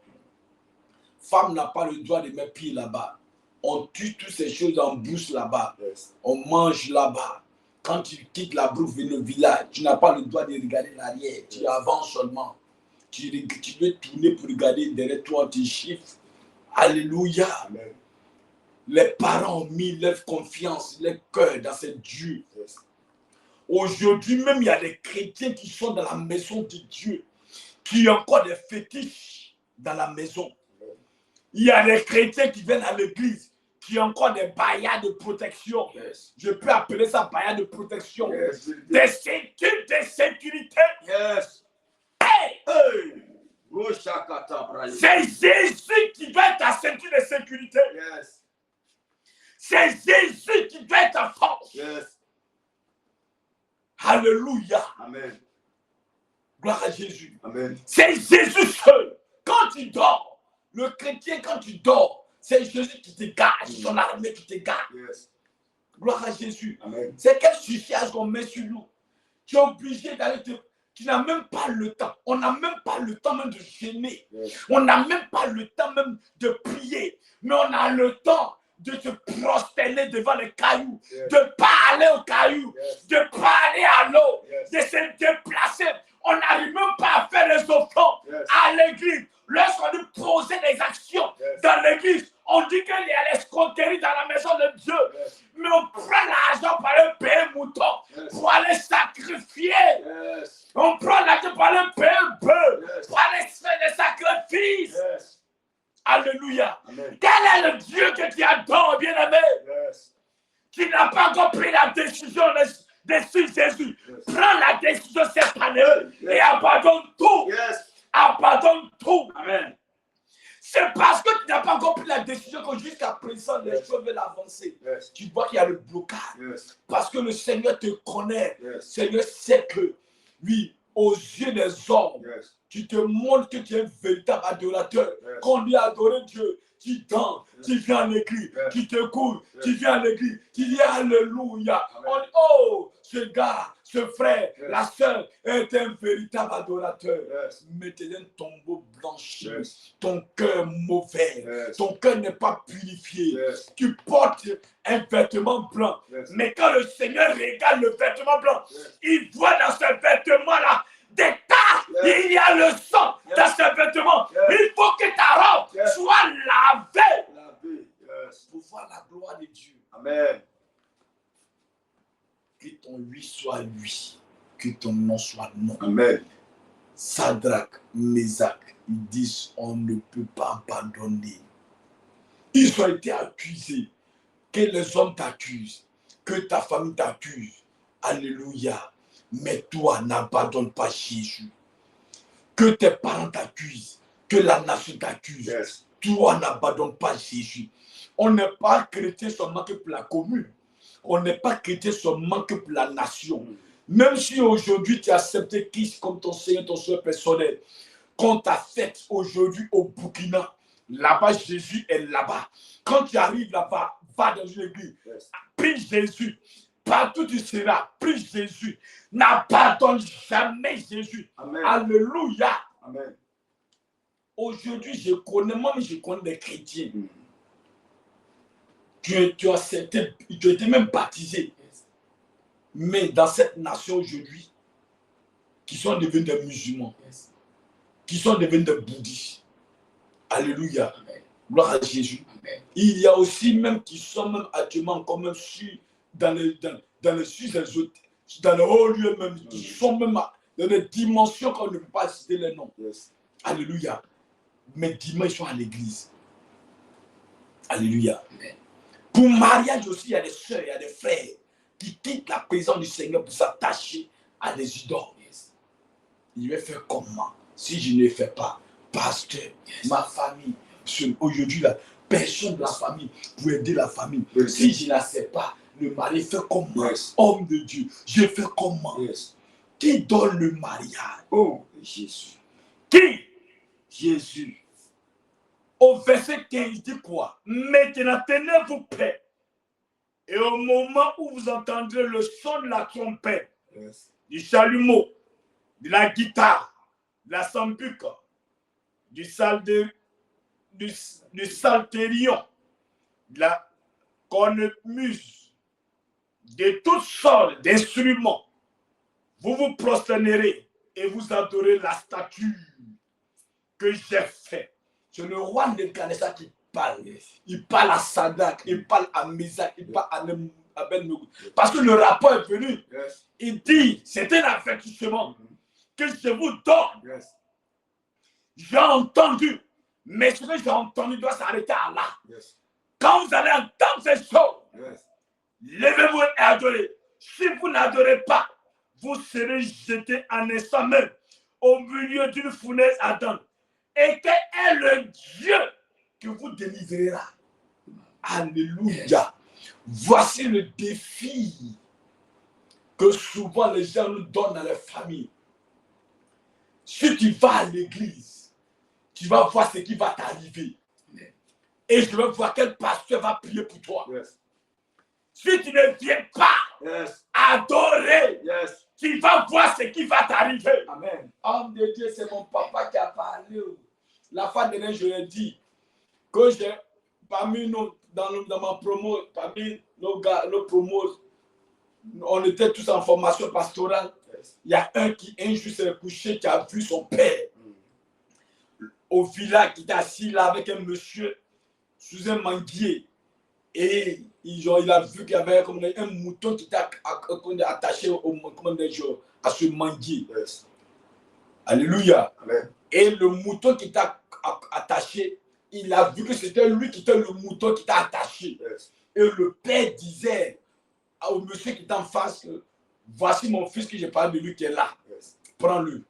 Femme n'a pas le droit de mettre pied là-bas. On tue toutes ces choses en bouche là-bas. On mange là-bas. Quand tu quittes la bouffe et le village, tu n'as pas le droit de regarder l'arrière. Tu avances seulement. Tu veux tourner pour regarder derrière toi tes chiffres. Alléluia. Amen. Les parents ont mis leur confiance, leur cœur dans ce Dieu. Aujourd'hui même, il y a des chrétiens qui sont dans la maison de Dieu, qui ont encore des fétiches dans la maison. Il y a des chrétiens qui viennent à l'église, qui ont encore des baillards de protection. Je peux appeler ça baillards de protection. Des ceintures de sécurité. Hey! C'est Jésus qui doit être ta ceinture de sécurité. C'est Jésus qui doit être ta force. Alléluia. Amen. Gloire à Jésus. Amen. C'est Jésus seul. Quand tu dors, le chrétien, quand tu dors, c'est Jésus qui te garde, c'est son armée qui te garde. Gloire à Jésus. C'est quel suffrage qu'on met sur nous. Tu es obligé d'aller te... Tu n'as même pas le temps. On n'a même pas le temps même de gêner. On n'a même pas le temps même de prier. Mais on a le temps de se prosterner devant les cailloux, de parler aux cailloux, de parler à l'eau, de se déplacer. On n'arrive même pas à faire les offrandes à l'église. Lorsqu'on nous posait des actions dans l'église, on dit qu'il y a l'escroquerie dans la maison de Dieu. Mais on prend l'argent pour aller payer un mouton, pour aller sacrifier. On prend l'argent pour aller payer un bœuf, pour aller faire des sacrifices. Alléluia. Quel est le Dieu que tu adores, bien-aimé? Tu n'as pas encore pris la décision de suivre Jésus. Prends la décision cette année et abandonne tout. Abandonne tout. Amen. C'est parce que tu n'as pas encore pris la décision que jusqu'à présent les choses veulent avancer. Tu vois qu'il y a le blocage. Parce que le Seigneur te connaît. Le Seigneur sait que, oui, aux yeux des hommes, tu te montres que tu es un véritable adorateur. Quand on dit adorer Dieu, tu danses, tu viens à l'église, tu te cours, tu viens à l'église, tu dis Alléluia. On dit, oh, ce gars, ce frère, la sœur est un véritable adorateur. Mais tu es un tombeau blanchi, ton cœur mauvais, ton cœur n'est pas purifié. Tu portes un vêtement blanc. Mais quand le Seigneur regarde le vêtement blanc, il voit dans ce vêtement-là des tas, il y a le sang dans ce vêtement. Il faut que ta robe soit lavée. Yes. pour voir la gloire de Dieu. Amen. Que ton oui soit oui, que ton non soit non. Amen. Sadrach, Meshach, ils disent on ne peut pas abandonner. Ils ont été accusés. Que les hommes t'accusent, que ta famille t'accuse. Alléluia. Mais toi, n'abandonne pas Jésus. Que tes parents t'accusent, que la nation t'accuse. Yes. Toi, n'abandonne pas Jésus. On n'est pas chrétien seulement que pour la commune. On n'est pas chrétien seulement que pour la nation. Même si aujourd'hui tu as accepté Christ comme ton Seigneur, ton Sauveur personnel, quand tu as fait aujourd'hui au Burkina, là-bas Jésus est là-bas. Quand tu arrives là-bas, va dans une église, Yes. prie Jésus. Partout tu seras, prie Jésus. N'abandonne jamais Jésus. Amen. Alléluia. Amen. Aujourd'hui, je connais des chrétiens qui ont été même baptisés. Mais dans cette nation aujourd'hui, qui sont devenus des musulmans, qui sont devenus des bouddhistes. Alléluia. Amen. Gloire à Jésus. Amen. Il y a aussi même qui sont même actuellement encore même dans le sud-exotique, dans le haut lieu même, qui sont même dans des dimensions qu'on ne peut pas citer les noms. Yes. Alléluia. Mais dimanche, ils sont à l'église. Alléluia. Amen. Pour mariage aussi, il y a des soeurs, il y a des frères qui quittent la présence du Seigneur pour s'attacher à des idoles. Yes. Il vais faire comment si je ne le fais pas? Parce que ma famille, aujourd'hui, là, personne de la famille pour aider la famille. Yes. Si je n'accepte pas, le mari fait comment? Yes. Homme de Dieu, je fais comment? Yes. Qui donne le mariage? Oh, Jésus. Qui? Jésus. Au verset 15, il dit quoi? Maintenant, tenez-vous prêts. Et au moment où vous entendrez le son de la trompette, Yes. du chalumeau, de la guitare, de la sambuque, du psalterion, de la cornemuse, de toutes sortes d'instruments, vous vous prosternerez et vous adorez la statue que j'ai faite. C'est le roi Nebuchadnezzar qui parle. Il parle à Sadrach, il parle à Meshach, il parle à Abednego. Parce que le rapport est venu. Yes. Il dit, c'est un avertissement que je vous donne. Yes. J'ai entendu, mais ce que j'ai entendu doit s'arrêter à là. Yes. Quand vous allez entendre ces choses, Yes. levez-vous et adorez. Si vous n'adorez pas, vous serez jeté en instant même au milieu d'une fournaise ardente. Et quel est le Dieu que vous délivrera? Alléluia. Yes. Voici le défi que souvent les gens nous donnent dans les familles. Si tu vas à l'église, tu vas voir ce qui va t'arriver. Et je vais voir quel pasteur va prier pour toi. Yes. Si tu ne viens pas Yes. adorer, Yes. tu vas voir ce qui va t'arriver. Amen. Homme de Dieu, c'est mon papa qui a parlé. La fois dernière, je lui ai dit que j'ai, parmi nous, dans ma promo, parmi nos gars, nos promos, on était tous en formation pastorale. Yes. Il y a un qui, un jour, s'est couché, qui a vu son père au village, qui était assis là avec un monsieur sous un manguier. Et il a vu qu'il y avait comme un mouton qui était attaché à ce manguier. Yes. Alléluia. Amen. Et le mouton qui était attaché, il a vu que c'était lui qui était le mouton qui était attaché. Yes. Et le père disait au monsieur qui est en face, voici mon fils que j'ai parlé de lui qui est là. Yes. Prends-le.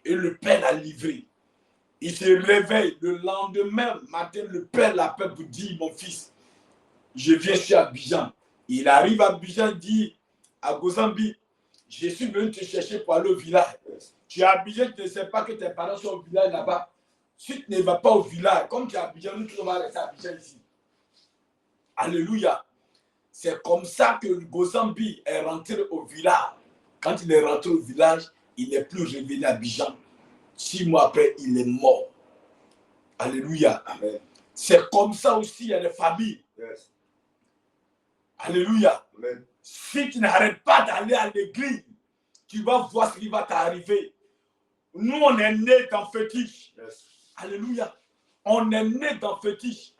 Et le père l'a livré. Il se réveille le lendemain matin, le père l'appelle pour dire, mon fils, je viens sur Abidjan. Il arrive à Abidjan, dit à Gozambi, je suis venu te chercher pour aller au village. Yes. Tu es à Abidjan, tu ne sais pas que tes parents sont au village là-bas. Si tu ne vas pas au village, comme tu es à Abidjan, nous tous on va rester à Abidjan ici. Alléluia. C'est comme ça que Gozambi est rentré au village. Quand il est rentré au village, il n'est plus revenu à Abidjan. 6 mois après, il est mort. Alléluia. Amen. C'est comme ça aussi, il y a des familles. Yes. Alléluia. Amen. Si tu n'arrêtes pas d'aller à l'église, tu vas voir ce qui va t'arriver. Nous, on est nés dans fétiche. Yes. Alléluia. On est nés dans fétiche.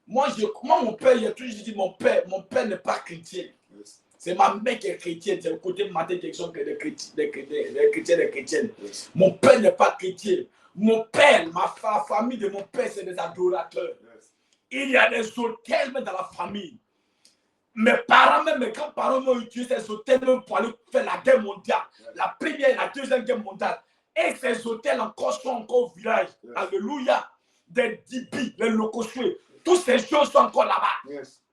Moi, mon père, j'ai toujours dit, mon père n'est pas chrétien. Yes. C'est ma mère qui est chrétienne. C'est le côté matériel que des chrétiennes. Yes. Mon père n'est pas chrétien. Mon père, la famille de mon père, c'est des adorateurs. Yes. Il y a des hôtels même dans la famille. Mes parents, même mes grands-parents ont utilisé ces hôtels même pour aller faire la guerre mondiale. Yes. La première et la deuxième guerre mondiale. Et ces hôtels encore sont encore au village. Yes. Alléluia. Des dibis, les locosués. Toutes ces choses sont encore là-bas. Yes.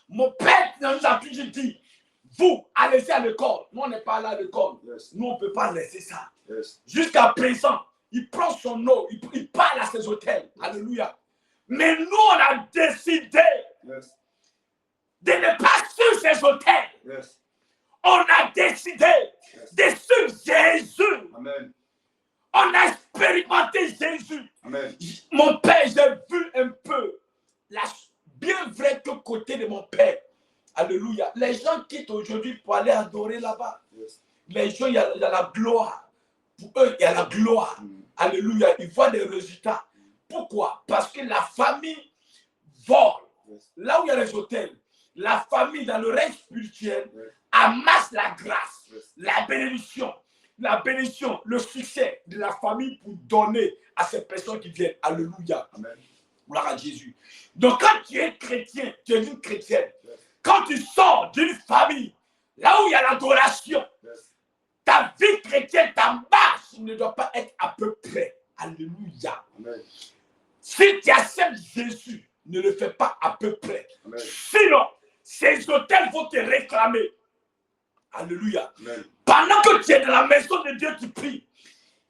Mon père nous a toujours dit, vous, allez à l'école. Nous, on n'est pas là à l'école. Yes. Nous, on ne peut pas laisser ça. Yes. Jusqu'à présent, il prend son eau, il parle à ses hôtels. Yes. Alléluia. Mais nous, on a décidé yes. de ne pas suivre ces hôtels. Yes. On a décidé yes. de suivre Jésus. Amen. On a expérimenté Jésus. Amen. Mon père, j'ai vu un peu la bien vrai que côté de mon père. Alléluia. Les gens quittent aujourd'hui pour aller adorer là-bas. Yes. Les gens, il y a la gloire. Pour eux, il y a la gloire. Alléluia. Ils voient des résultats. Pourquoi? Parce que la famille vole. Yes. Là où il y a les hôtels, la famille dans le règne spirituel amasse la grâce, la bénédiction, le succès de la famille pour donner à ces personnes qui viennent. Alléluia. Amen. Gloire à Jésus. Donc quand tu es chrétien, tu es une chrétienne. Yes. Quand tu sors d'une famille, là où il y a l'adoration, yes. ta vie chrétienne, ta marche ne doit pas être à peu près. Alléluia. Amen. Si tu acceptes Jésus, ne le fais pas à peu près. Amen. Sinon, ces hôtels vont te réclamer. Alléluia. Amen. Pendant que tu es dans la maison de Dieu, tu pries.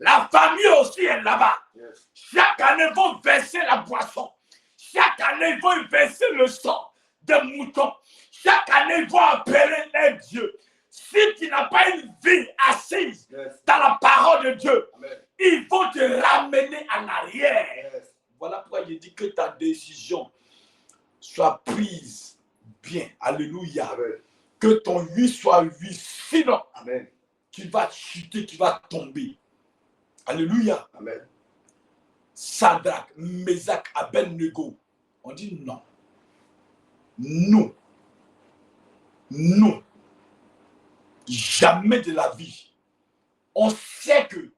La famille aussi est là-bas. Yes. Chaque année, ils vont verser la boisson. Chaque année, ils vont verser le sang de mouton. Chaque année, ils vont appeler un Dieu. Si tu n'as pas une vie assise yes. dans la parole de Dieu, amen. Ils vont te ramener en arrière. Yes. Voilà pourquoi je dis que ta décision soit prise bien. Alléluia. Amen. Que ton oui soit oui. Sinon, amen. Tu vas chuter, tu vas tomber. Alléluia. Amen. Sadrach, Meshach, Abednego. On dit non. Nous. Nous. Jamais de la vie. On sait que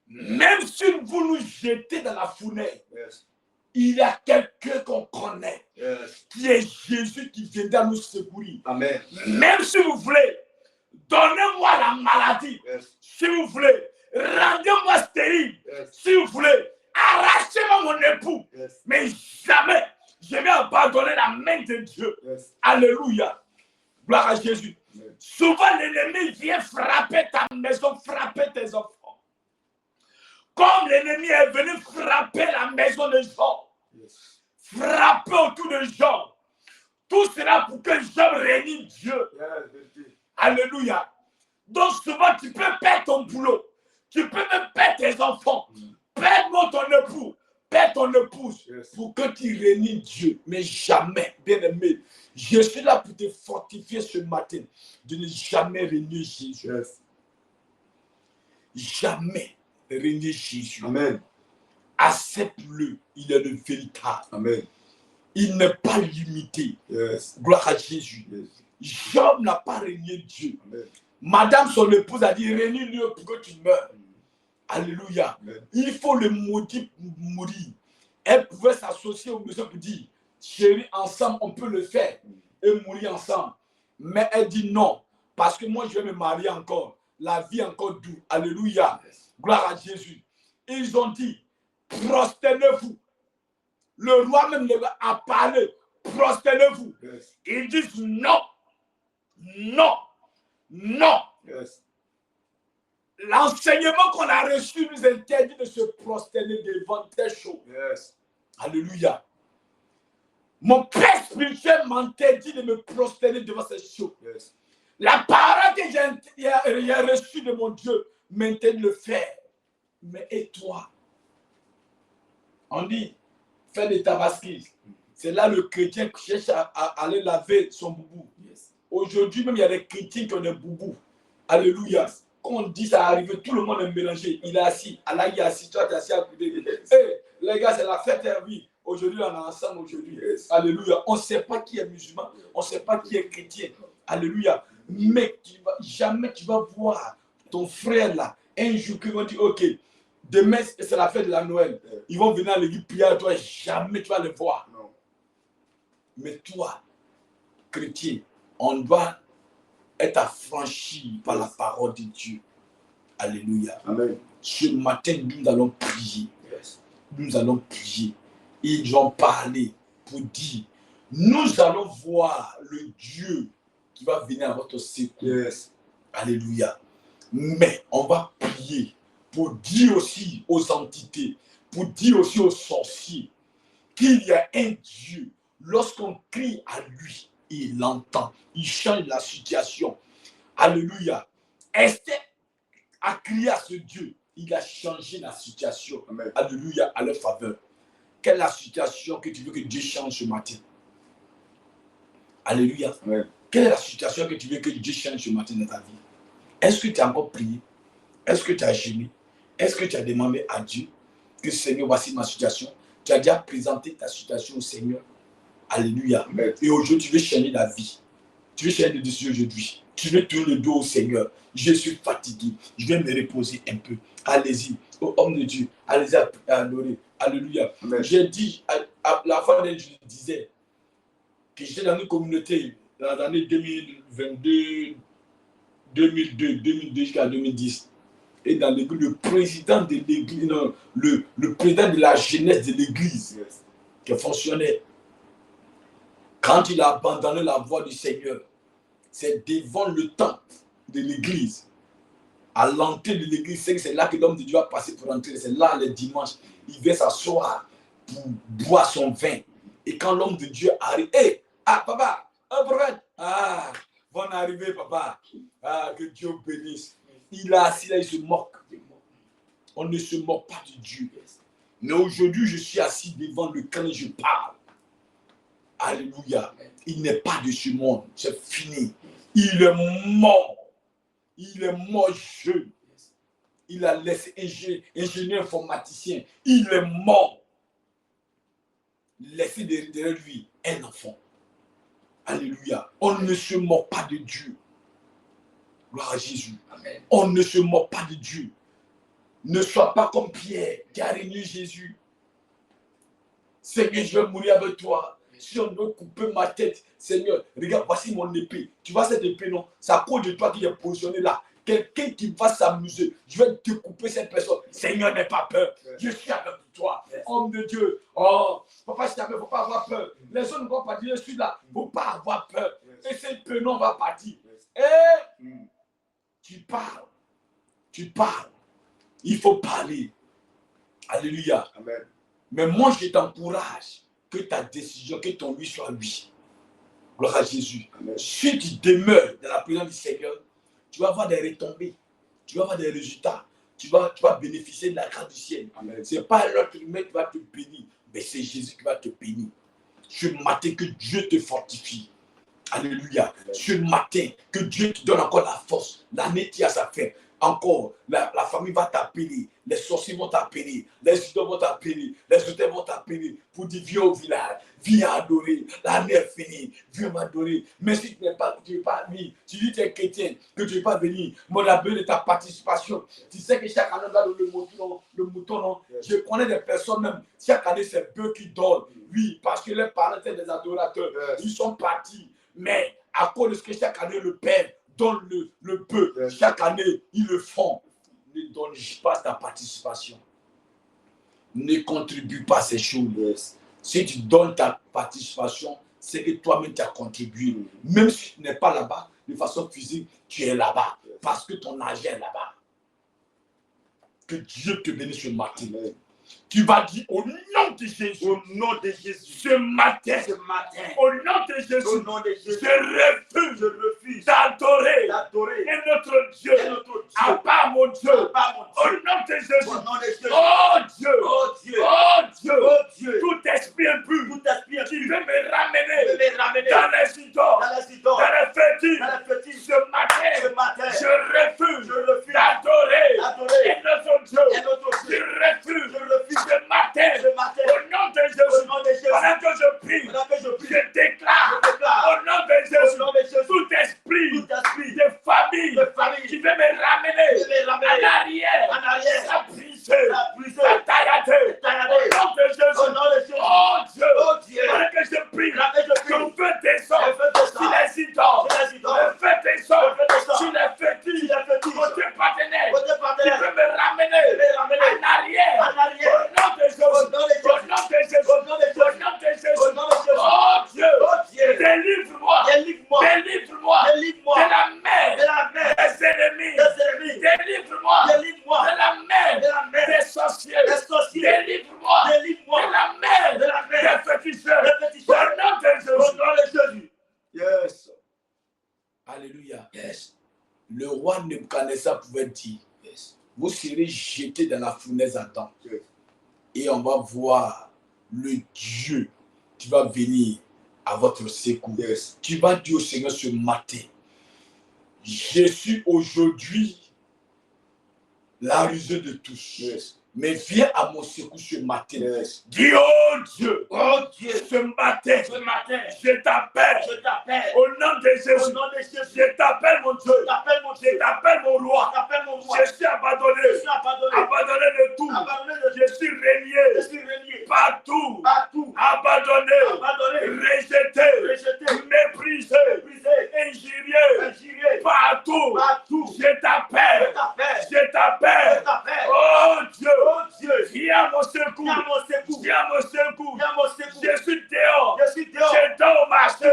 même si vous nous jetez dans la fournaise, yes. il y a quelqu'un qu'on connaît, yes. qui est Jésus qui viendra nous secourir. Amen. Même si vous voulez, donnez-moi la maladie. Yes. Si vous voulez, rendez-moi stérile. Yes. Si vous voulez, arrachez-moi mon époux. Yes. Mais jamais je vais abandonner la main de Dieu. Yes. Alléluia. Gloire à Jésus. Yes. Souvent l'ennemi vient frapper ta maison, frapper tes enfants. Comme l'ennemi est venu frapper la maison de Job. Yes. Frapper autour de Job. Tout cela pour que Job réunisse Dieu. Yes. Alléluia. Donc souvent tu peux perdre ton boulot. Tu peux même perdre tes enfants. Perdre ton époux. Perdre ton épouse. Yes. Pour que tu réunisses Dieu. Mais jamais, bien aimé. Je suis là pour te fortifier ce matin. De ne jamais réunir Jésus. Yes. Jamais réunir Jésus. Amen. Accepte-le. Il est le véritable. Amen. Il n'est pas limité. Yes. Gloire à Jésus. Yes. Job n'a pas régné Dieu. Amen. Madame, son épouse, a dit, réunis-le pour que tu meurs. Alléluia. Amen. Il faut le maudire pour mourir. Elle pouvait s'associer au monsieur pour dire, chérie, ensemble, on peut le faire et mourir ensemble. Mais elle dit non, parce que moi, je vais me marier encore. La vie encore douce. Alléluia. Yes. Gloire à Jésus. Ils ont dit, prosternez-vous. Le roi même a parlé, prosternez-vous. Yes. Ils disent non, non, non. Yes. L'enseignement qu'on a reçu nous interdit de se prosterner devant tes choses. Yes. Alléluia. Mon père spirituel m'interdit de me prosterner devant ces choses. Yes. La parole que j'ai reçue de mon Dieu m'interdit de le faire. Mais et toi? On dit, fais des tabaskis. C'est là le chrétien qui cherche à aller laver son boubou. Yes. Aujourd'hui même, il y a des chrétiens qui ont des boubous. Alléluia. Yes. Quand on dit ça arrive, tout le monde est mélangé. Il est assis. Allah, il est assis. Toi, tu es assis à côté. Yes. Hey, les gars, c'est la fête, oui. Aujourd'hui, on est ensemble aujourd'hui. Alléluia. On ne sait pas qui est musulman. On ne sait pas qui est chrétien. Alléluia. Mais jamais tu vas voir ton frère là. Un jour, qu'ils vont dire, ok, demain, c'est la fête de la Noël. Ils vont venir à l'église prier à toi. Jamais tu vas les voir. Non. Mais toi, chrétien, on doit être affranchi par la parole de Dieu. Alléluia. Amen. Ce matin, nous allons prier. Nous allons prier. Ils ont parlé pour dire, nous allons voir le Dieu qui va venir à votre secours. Alléluia. Mais on va prier pour dire aussi aux entités, pour dire aussi aux sorciers qu'il y a un Dieu. Lorsqu'on crie à lui, il entend. Il change la situation. Alléluia. Esther a crié à ce Dieu. Il a changé la situation. Amen. Alléluia, à leur faveur. Quelle est la situation que tu veux que Dieu change ce matin? Alléluia. Amen. Quelle est la situation que tu veux que Dieu change ce matin dans ta vie? Est-ce que tu as encore prié? Est-ce que tu as gémi? Est-ce que tu as demandé à Dieu que Seigneur, voici ma situation? Tu as déjà présenté ta situation au Seigneur? Alléluia. Amen. Et aujourd'hui, tu veux changer la vie. Tu veux changer de décision aujourd'hui. Tu veux tourner le dos au Seigneur. Je suis fatigué. Je vais me reposer un peu. Allez-y, ô homme de Dieu. Allez-y à adorer. Alléluia. J'ai dit, à la fin, je disais que j'étais dans une communauté dans les années 2022, 2002 jusqu'à 2010. Et dans l'église, le président de l'église, le président de la jeunesse de l'église, qui fonctionnait, quand il a abandonné la voie du Seigneur, c'est devant le temple de l'église, à l'entrée de l'église, c'est là que l'homme de Dieu va passer pour entrer. C'est là le dimanche, il vient s'asseoir pour boire son vin. Et quand l'homme de Dieu arrive, papa, prophète, bonne arrivée, papa, que Dieu bénisse. Il est assis là, il se moque. On ne se moque pas de Dieu. Mais aujourd'hui, je suis assis devant le camp et je parle. Alléluia. Il n'est pas de ce monde. C'est fini. Il est mort. Il est mort jeune. Il a laissé ingénieur informaticien. Il est mort. Laissez derrière lui un enfant. Alléluia. On ne se moque pas de Dieu. Gloire à Jésus. Amen. On ne se moque pas de Dieu. Ne sois pas comme Pierre qui a régné Jésus. Seigneur, je vais mourir avec toi. Si on doit couper ma tête, Seigneur, regarde, voici mon épée. Tu vois cette épée, non? C'est à cause de toi qui est positionné là. Quelqu'un qui va s'amuser, je vais découper cette personne. Seigneur, n'aie pas peur. Je suis avec toi. Homme de Dieu. Oh, papa, je t'appelle, il ne faut pas avoir peur. Les autres ne vont pas dire, je suis là. Il ne faut pas avoir peur. Et cette peur, non, va partir. Et tu parles. Tu parles. Il faut parler. Alléluia. Amen. Mais moi, je t'encourage que ta décision, que ton oui soit oui. Gloire à Jésus. Amen. Si tu demeures dans la présence du Seigneur, tu vas avoir des retombées. Tu vas avoir des résultats. Tu vas bénéficier de la grâce du ciel. Ce n'est pas l'autre humain qui va te bénir, mais c'est Jésus qui va te bénir. Ce matin, que Dieu te fortifie. Alléluia. Amen. Ce matin, que Dieu te donne encore la force. L'année qui a sa fin. Encore, la famille va t'appeler, les sorciers vont t'appeler, les étudiants vont t'appeler, les auteurs vont t'appeler pour dire viens au village, viens adorer, l'année est finie, viens m'adorer. Mais si tu n'es pas, tu n'es pas venir, tu dis que tu es chrétien, que tu n'es pas venir, mon appel de ta participation. Tu sais que chaque année, on a le mouton, non? Je connais des personnes même, chaque année c'est eux qui donnent. Oui, parce que les parents étaient des adorateurs, ils sont partis. Mais à cause de ce que chaque année le Père donne le peu, chaque année, ils le font. Ne donne pas ta participation. Ne contribue pas à ces choses. Si tu donnes ta participation, c'est que toi-même tu as contribué. Même si tu n'es pas là-bas, de façon physique, tu es là-bas. Parce que ton argent est là-bas. Que Dieu te bénisse ce matin. Tu vas dire au nom de Jésus. Au nom de Jésus. Ce matin. Au nom de Jésus. Au nom de Jésus. Je refuse d'adorer un autre Dieu. À part mon Dieu. Au nom de Jésus. Oh Dieu. Tout esprit impur. Qui veut me ramener dans les idoles. Dans les fétiches. Ce matin. Je refuse d'adorer un autre Dieu. Je refuse. Ce matin, au nom de Jésus, famille qui veut me ramener en arrière, ça brisé, ça tailladé. Au nom de Jésus. Oh Dieu, pendant que je prie, ton feu descend sur les idoles. Le feu descend sur les fétiches. Côté partenaire qui veut me ramener en arrière. Au nom de Jésus. Au nom de Jésus. Au nom de Jésus. Oh Dieu, délivre-moi. Délivre-moi de la main des ennemis. Délivre-moi de la main des sorciers. Délivre-moi de la main des féticheurs. Au nom de Jésus. Yes. Alléluia. Yes. Le roi Nebuchadnezzar pouvait dire, Yes. vous serez jetés dans la fournaise à temps. Yes. Et on va voir le Dieu qui va venir à votre secours. Yes. Tu vas dire au Seigneur ce matin, je suis aujourd'hui la rusée de tous. Yes. Mais viens à mon secours ce matin. Yes. Dis, oh Dieu, Ce matin, je t'appelle au nom de Jésus. Je t'appelle mon Dieu. Je t'appelle mon roi. Je suis abandonné. Abandonné de tout. Je suis régné partout. Abandonné. Rejeté. Méprisé. Injurié. Partout. Je t'appelle. Oh Dieu. Viens à mon secours. Viens à mon secours. Je suis dehors. Je dors au marché.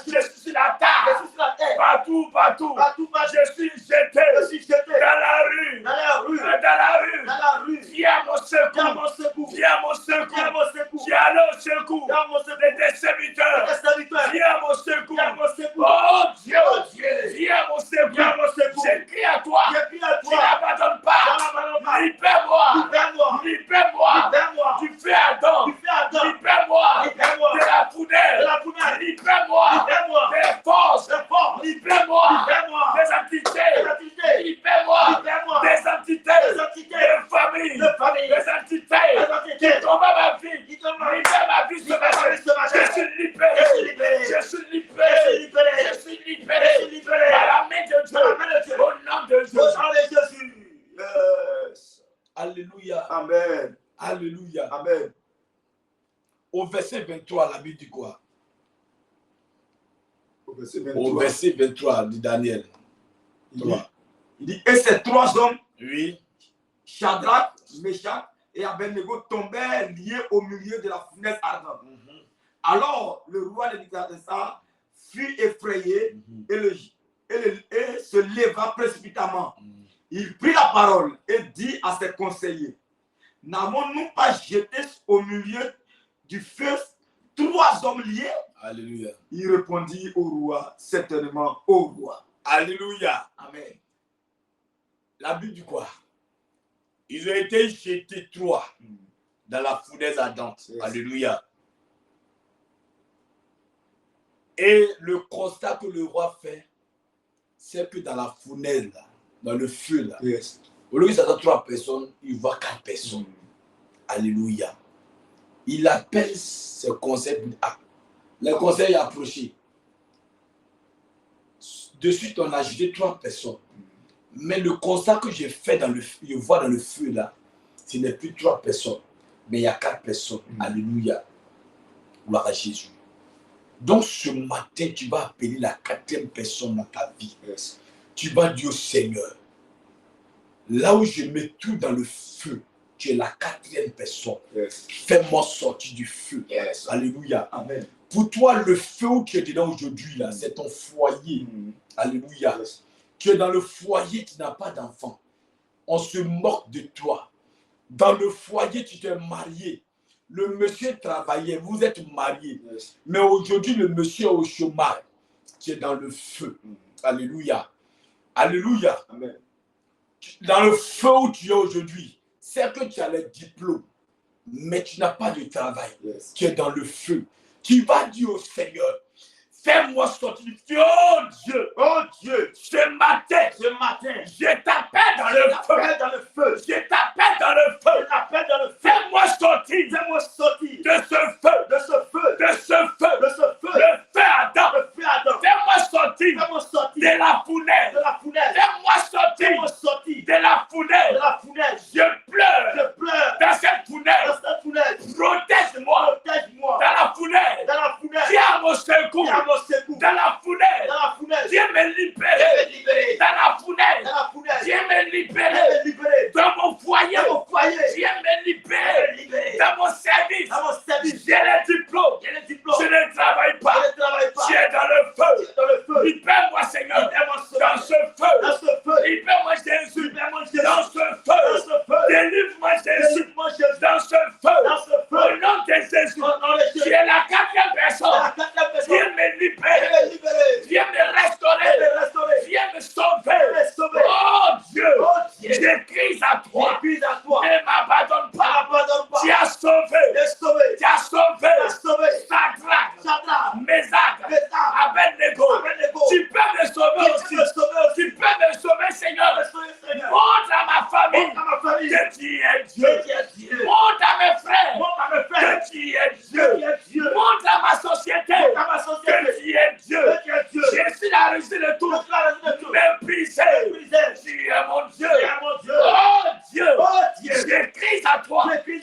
Je suis sur la table. Partout. Je suis jeté dans la rue. Viens à mon secours. Viens à mon secours. Viens à mon secours. De tes serviteurs. Viens à mon secours. Oh Dieu. Viens à mon secours. Je crie à toi. Tu n'abandonnes pas. Libère-moi du feu ardent. Libère-moi de la foudre. Libère-moi des forces. Libère-moi des entités. Libère-moi des entités de famille. Des entités qui tombent à ma vie. Libère ma vie ce matin. Je suis libéré. Je suis libéré. Par la main de Dieu. Au nom de Jésus. Yes. Alléluia. Amen. Alléluia. Amen. Au verset 23, la Bible dit quoi? Au verset Au 23. verset 23 de Daniel. Il dit, et ces trois hommes, Oui. Shadrach, Meshach et Abednego, tombèrent liés au milieu de la fournaise ardente. Alors le roi Nebuchadnezzar fut effrayé et se leva précipitamment. Il prit la parole et dit à ses conseillers, n'avons-nous pas jeté au milieu du feu trois hommes liés? Alléluia. Il répondit au roi, certainement au roi. Alléluia. Amen. La Bible dit quoi? Ils ont été jetés trois dans la fournaise ardente. Yes. Alléluia. Et le constat que le roi fait, c'est que dans la fournaise, là, dans le feu, là, Yes. au lieu d'attendre 3 personnes, il voit 4 personnes. Alléluia. Il appelle ce conseil. Le conseil est approché. De suite, on a ajouté 3 personnes. Mais le constat que j'ai fait dans le feu, je vois dans le feu là, ce n'est plus 3 personnes, mais il y a 4 personnes. Alléluia. Gloire à Jésus. Donc ce matin, tu vas appeler la 4e personne dans ta vie. Yes. Tu vas dire au Seigneur, là où je mets tout dans le feu, tu es la 4e personne. Yes. Fais-moi sortir du feu. Yes. Alléluia. Amen. Pour toi, le feu où tu es dedans aujourd'hui, là, c'est ton foyer. Alléluia. Yes. Tu es dans le foyer, tu n'as pas d'enfant. On se moque de toi. Dans le foyer, tu t'es marié. Le monsieur travaillait, vous êtes mariés. Yes. Mais aujourd'hui, le monsieur est au chômage. Tu es dans le feu. Alléluia. Alléluia. Amen. Dans le feu où tu es aujourd'hui, c'est que tu as le diplôme, mais tu n'as pas de travail. Yes. Tu es dans le feu. Tu vas dire au Seigneur, fais-moi sortir du feu. Oh Dieu, ce matin, je t'appelle dans le feu. Je t'appelle dans le feu. Fais-moi sortir de ce feu. Le feu Adam. Fais-moi sortir de la fournaise. libérer. Dans la fournaise, viens me libérer. Dans mon foyer, viens me libérer. Dans mon service, j'ai les diplômes. Je ne travaille pas. Tu es dans le feu. Libère-moi, Seigneur. Dans ce feu. Libère-moi, Jésus. Dans ce feu. Délivre-moi, Jésus. Dans ce feu. Au nom de Jésus. Tu es la quatrième personne. Viens me libérer. Viens me restaurer. Viens me sauver. Oh Dieu. Je crie à toi. Ne m'abandonne pas. Tu as sauvé. Tu as sauvé. Sadrach, Meshach, Abednego. Tu peux me sauver aussi. Tu peux me sauver, Seigneur. Montre à ma famille que tu es Dieu. Montre à mes frères que tu es Dieu. Montre à ma société que tu es Dieu. Je suis la réussite de tout. Méprisé. Tu es mon Dieu. Oh Dieu. Je crie à toi. Si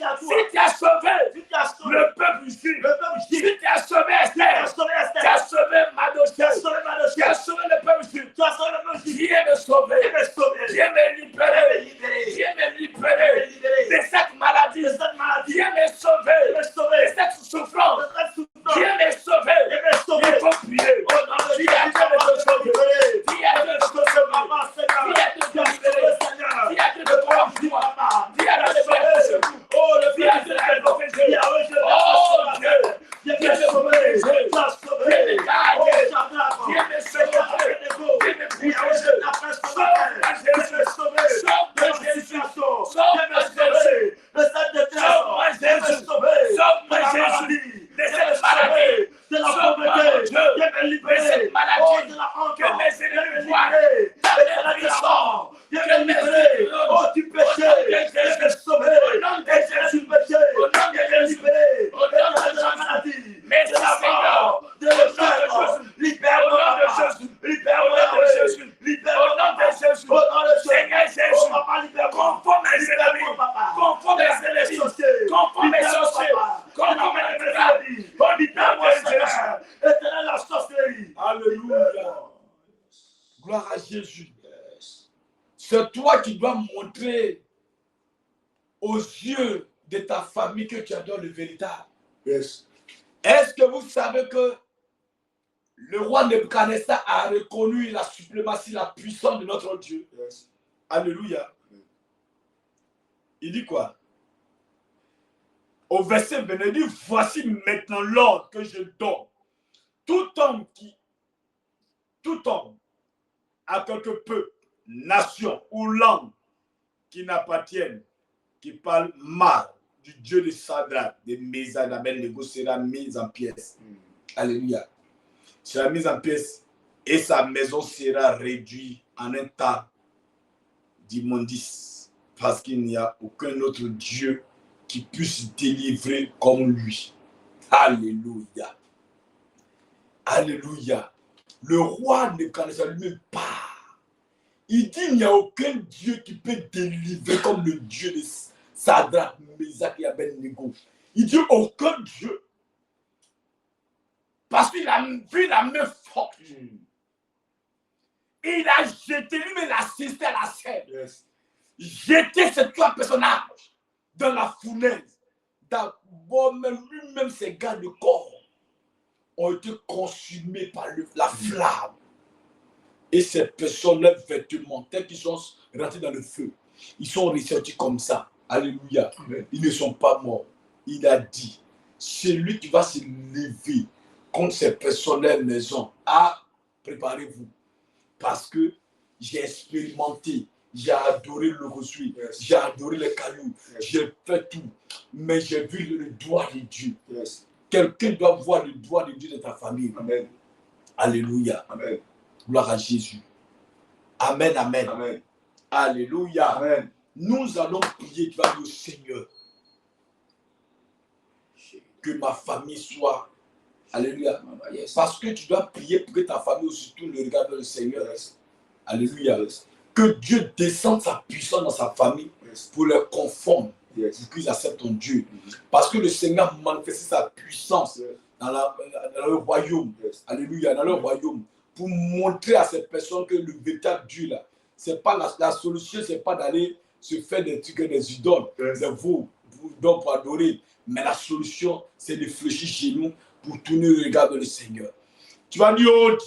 tu as sauvé le peuple juif, si tu as sauvé Esther, tu as sauvé Mardochée, tu as sauvé le peuple juif, viens me sauver, viens me libérer, viens me libérer de cette maladie, viens me sauver de cette souffrance, viens me sauver. Il faut prier. Viens de te sauver. Viens de te sauver. Viens de te libérer. Viens de te prendre. Viens de te faire. Oh, le viens de te protéger. Oh Dieu. Viens me sauver. Viens me garder. Viens me sauver. Viens me protéger. Sauve-moi Jésus. Sauve-moi Jésus. Sauve-moi Jésus. Sauve-moi Jésus. De cette maladie. De la pauvreté, de cette maladie, que mes ennemis voient, de l'addiction, que mes ennemis, oh du péché, de te sauver, au nom de Jésus, au nom de Jésus, au nom de la maladie, merci Seigneur, de le faire, libère-moi de Jésus, libère-moi de Jésus, au nom de Jésus, Seigneur Jésus, conforme mes ennemis, conforme mes ennemis, conforme mes sorciers, conforme mes ennemis, libère-moi Jésus. Éternel, la sorcellerie. Alléluia. Gloire à Jésus. C'est toi qui dois montrer aux yeux de ta famille que tu adores le véritable. Yes. Est-ce que vous savez que le roi Nebuchadnezzar a reconnu la suprématie, la puissance de notre Dieu? Yes. Alléluia. Il dit quoi? Au verset 20, il dit, voici maintenant l'ordre que je donne. Tout homme à quelque peuple, nation ou langue qui n'appartienne, qui parle mal du Dieu de Sadrach, de Meshach, d'Abednego sera mis en pièces. Alléluia. Sera mis en pièces et sa maison sera réduite en un tas d'immondices parce qu'il n'y a aucun autre Dieu qui puisse délivrer comme lui. Alléluia. Alléluia. Le roi Nebuchadnezzar lui-même part. Il dit il n'y a aucun Dieu qui peut délivrer comme le Dieu de Sadrach, Meshach et Abednego. Il dit aucun Dieu. Parce qu'il a vu la main forte. Il a jeté, lui-même il a assisté à la scène. Yes. Jeté ces trois personnages dans la fournaise. D'abord, lui-même, ses gardes de corps ont été consumés par la flamme. Et ces personnes, leurs vêtements, tels qu'ils sont rentrés dans le feu, ils sont ressortis comme ça. Alléluia. Amen. Ils ne sont pas morts. Il a dit, celui qui va se lever contre ces personnes, leur maison, préparez-vous. Parce que j'ai expérimenté. J'ai adoré le reçu, yes. J'ai adoré les cailloux, yes. J'ai fait tout, mais j'ai vu le doigt de Dieu. Yes. Quelqu'un doit voir le doigt de Dieu dans ta famille. Amen. Alléluia. Amen. Gloire à Jésus. Amen, amen. Amen. Alléluia. Amen. Nous allons prier, tu vas dire au Seigneur, que ma famille soit. Alléluia. Yes. Parce que tu dois prier pour que ta famille aussi tout le regarde vers le Seigneur. Yes. Alléluia. Yes. Que Dieu descende sa puissance dans sa famille, yes. Pour les conformer, yes. Pour qu'ils acceptent ton Dieu. Parce que le Seigneur a manifesté sa puissance, yes. Dans le royaume. Yes. Alléluia, dans le royaume. pour montrer à ces personnes que le véritable Dieu là, c'est pas la solution, c'est pas d'aller se faire des trucs, des idoles, des veaux pour adorer. Mais la solution, c'est de fléchir chez nous pour tourner le regard vers le Seigneur. Tu vas dire, oh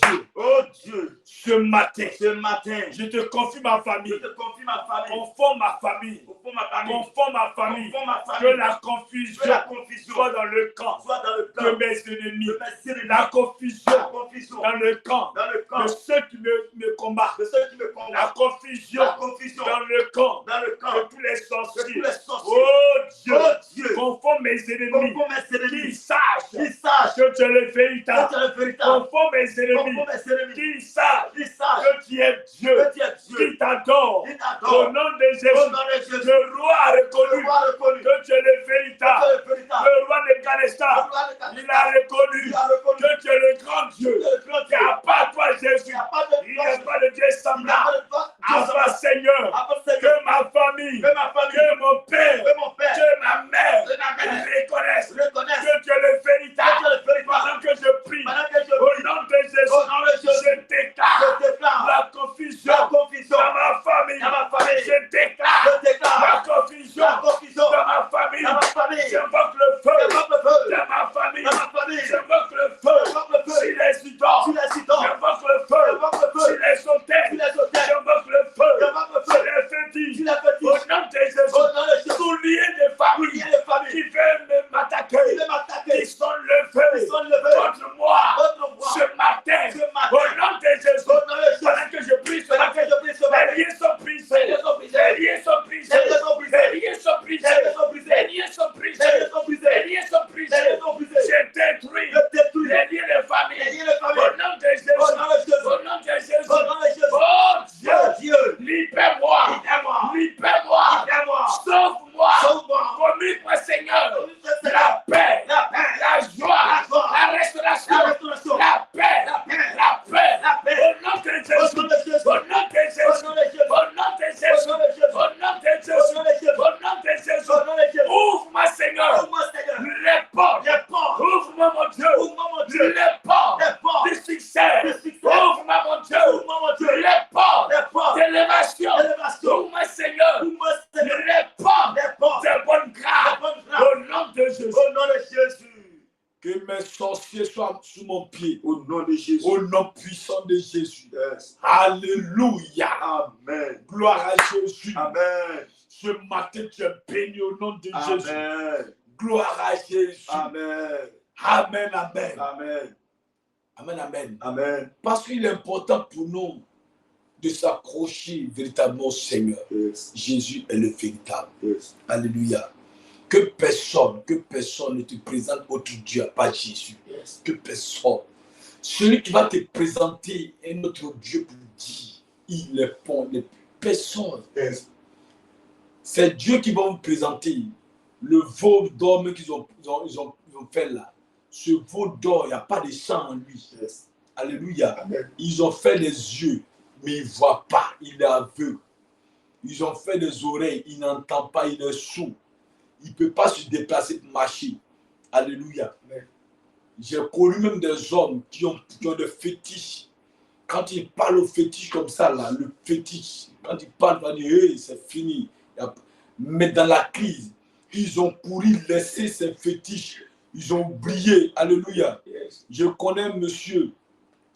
Dieu, ce matin, je te confie ma famille, conforme ma famille, que la confusion soit dans le camp de mes ennemis, la confusion dans le camp de ceux qui me combattent, la confusion dans le camp de tous les sorciers. Oh Dieu, conforme mes ennemis, qu'ils sachent que tu es le véritable. Conforme mes ennemis, qu'ils sachent que tu es Dieu, qui t'adore. Au nom de Jésus, le roi a reconnu que tu es le véritable. Le roi de Galestan, il a reconnu que tu es le grand Dieu. Il n'y a pas toi, Jésus. Il n'y a pas de Dieu semblable. Abba Seigneur, que ma famille, que mon père, que ma mère reconnaissent que tu es le véritable. Pendant que je prie, au nom de Jésus, je déclare la confusion dans ma famille. Je déclare la confusion dans ma famille. J'invoque le feu dans ma famille. J'invoque le feu sur les idoles. J'invoque le feu sur les hôtels. J'invoque le feu sur les fétiches. Au nom de Jésus, souliers des familles qui veulent m'attaquer, qui sont levés contre moi ce matin. Au nom de Jésus, pendant que je prie ce matin, les liens sont brisés. Les liens sont brisés. Les liens sont brisés. Les liens sont brisés. Les liens sont brisés. Je détruis les liens de famille. Au nom de Jésus. Au nom de Jésus. Oh Dieu, libère-moi. Libère-moi. Sauve-moi. Communique-moi, Seigneur, la paix, la joie, la restauration, la paix. Au nom de Jésus. Au nom de Jésus. Au nom de Jésus. Au nom de Jésus. Au nom de Jésus. Ouvre-moi, Seigneur, les portes. Ouvre-moi, mon Dieu, les portes du succès. Ouvre-moi, mon Dieu, les portes d'élévation. Ouvre-moi, Seigneur, les portes de bonne grâce. Au nom de Jésus. Que mes sorciers soient sous mon pied. Au nom de Jésus. Au nom puissant de Jésus. Yes. Alléluia. Amen. Gloire à Jésus. Amen. Ce matin, tu es béni au nom de Jésus. Gloire à Jésus. Amen. Amen, amen. Amen. Amen, amen. Amen. Parce qu'il est important pour nous de s'accrocher véritablement au Seigneur. Yes. Jésus est le véritable. Yes. Alléluia. Que personne ne te présente autre Dieu à part Jésus. Yes. Que personne. Celui qui va te présenter un autre Dieu pour dire, il est bon. Personne. Yes. C'est Dieu qui va vous présenter le veau d'or qu'ils ont fait là. Ce veau d'or, il n'y a pas de sang en lui. Yes. Alléluia. Amen. Ils ont fait les yeux, mais il ne voit pas. Il est aveugle. Ils ont fait des oreilles, il n'entend pas, il est sourd. Il ne peut pas se déplacer pour marcher. Alléluia. Amen. J'ai connu même des hommes qui ont des fétiches. Quand ils parlent au fétiche comme ça, là, le fétiche, quand ils parlent, ils vont dire, hey, c'est fini. Mais dans la crise, ils ont couru laisser ces fétiches. Ils ont oublié. Alléluia. Yes. Je connais un monsieur,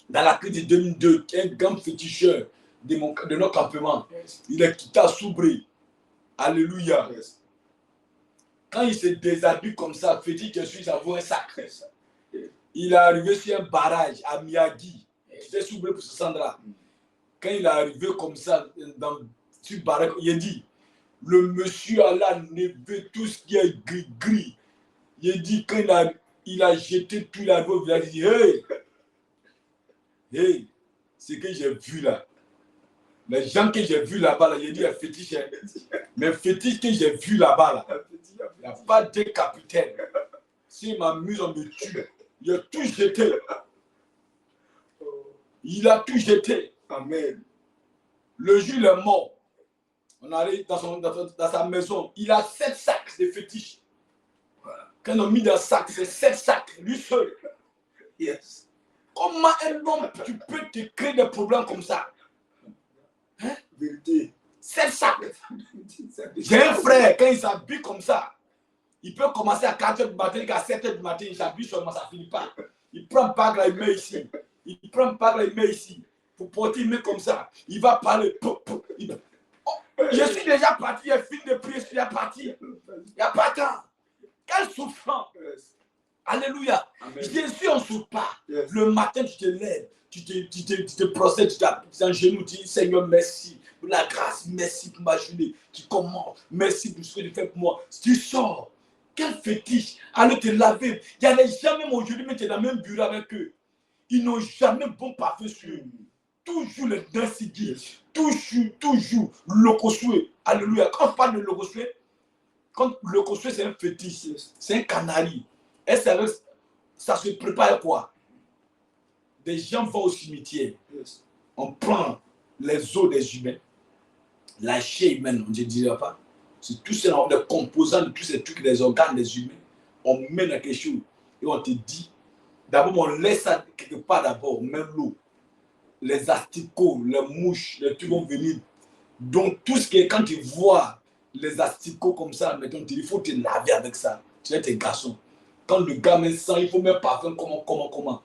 dans la crise de 2002, un grand féticheur de notre campement. Yes. Il est quitté à Soubré. Alléluia. Yes. Quand il se déshabille comme ça, fétiche, je suis, ça vaut un sacré. Il est arrivé sur un barrage à Miyagi. J'étais Soubré pour Sandra. Quand il est arrivé comme ça, sur le barrage, il a dit, le monsieur a là enlevé tout ce qui est gris. Il a dit, quand il a jeté tout la robe, il a dit, hey, ce que j'ai vu là. Les gens que j'ai vus là-bas, là, il a dit, les fétiches, mais fétiches que j'ai vus là-bas, là, il n'y a pas de capitaine. S'il m'amuse, on me tue. Il a tout jeté. Il a tout jeté. Amen. Le jour il est mort. On arrive dans sa maison. Il a 7 sacs de fétiches. Voilà. Quand on a mis dans le sac, c'est 7 sacs, lui seul. Yes. Comment un homme, tu peux te créer des problèmes comme ça? Hein? Vérité. C'est ça. J'ai un frère, quand il s'habille comme ça, il peut commencer à 4h du matin, jusqu'à 7h du matin, il s'habille seulement, ça ne finit pas. Il prend un bague là, il met ici. Il prend un bague là, il met ici. Pour porter, il met comme ça. Il va parler. Je suis déjà parti, il a fini de prier, je suis déjà parti. Il n'y a pas de temps. Quelle souffrance. Alléluia. Amen. Jésus, on ne souffre pas. Yes. Le matin, tu te lèves, tu te procèdes, tu t'appuies en genou, tu dis Seigneur, merci pour la grâce, merci pour ma journée. Tu commences, merci pour ce que tu fais pour moi. Tu sors. Quel fétiche. Allez te laver. Il n'y en a jamais, mon aujourd'hui, mais tu es dans le même bureau avec eux. Ils n'ont jamais bon parfum sur eux. Toujours les densités. Toujours l'ocosoué. Alléluia. Quand on parle de l'ocosoué, quand l'ocosoué, c'est un fétiche, c'est un canari. Et ça se prépare à quoi? Des gens vont au cimetière. Yes. On prend les os des humains, la chair humaine, on ne dirait pas. C'est tout ça, les composants de tous ces trucs, les organes des humains. On met dans quelque chose et on te dit, d'abord, on laisse ça quelque part d'abord, on met l'eau. Les asticots, les mouches, les trucs vont venir. Donc, tout ce qui est, quand tu vois les asticots comme ça, mettons, il faut te laver avec ça. Tu es tes garçons. Quand le gars met sang, il faut mettre parfum, comment.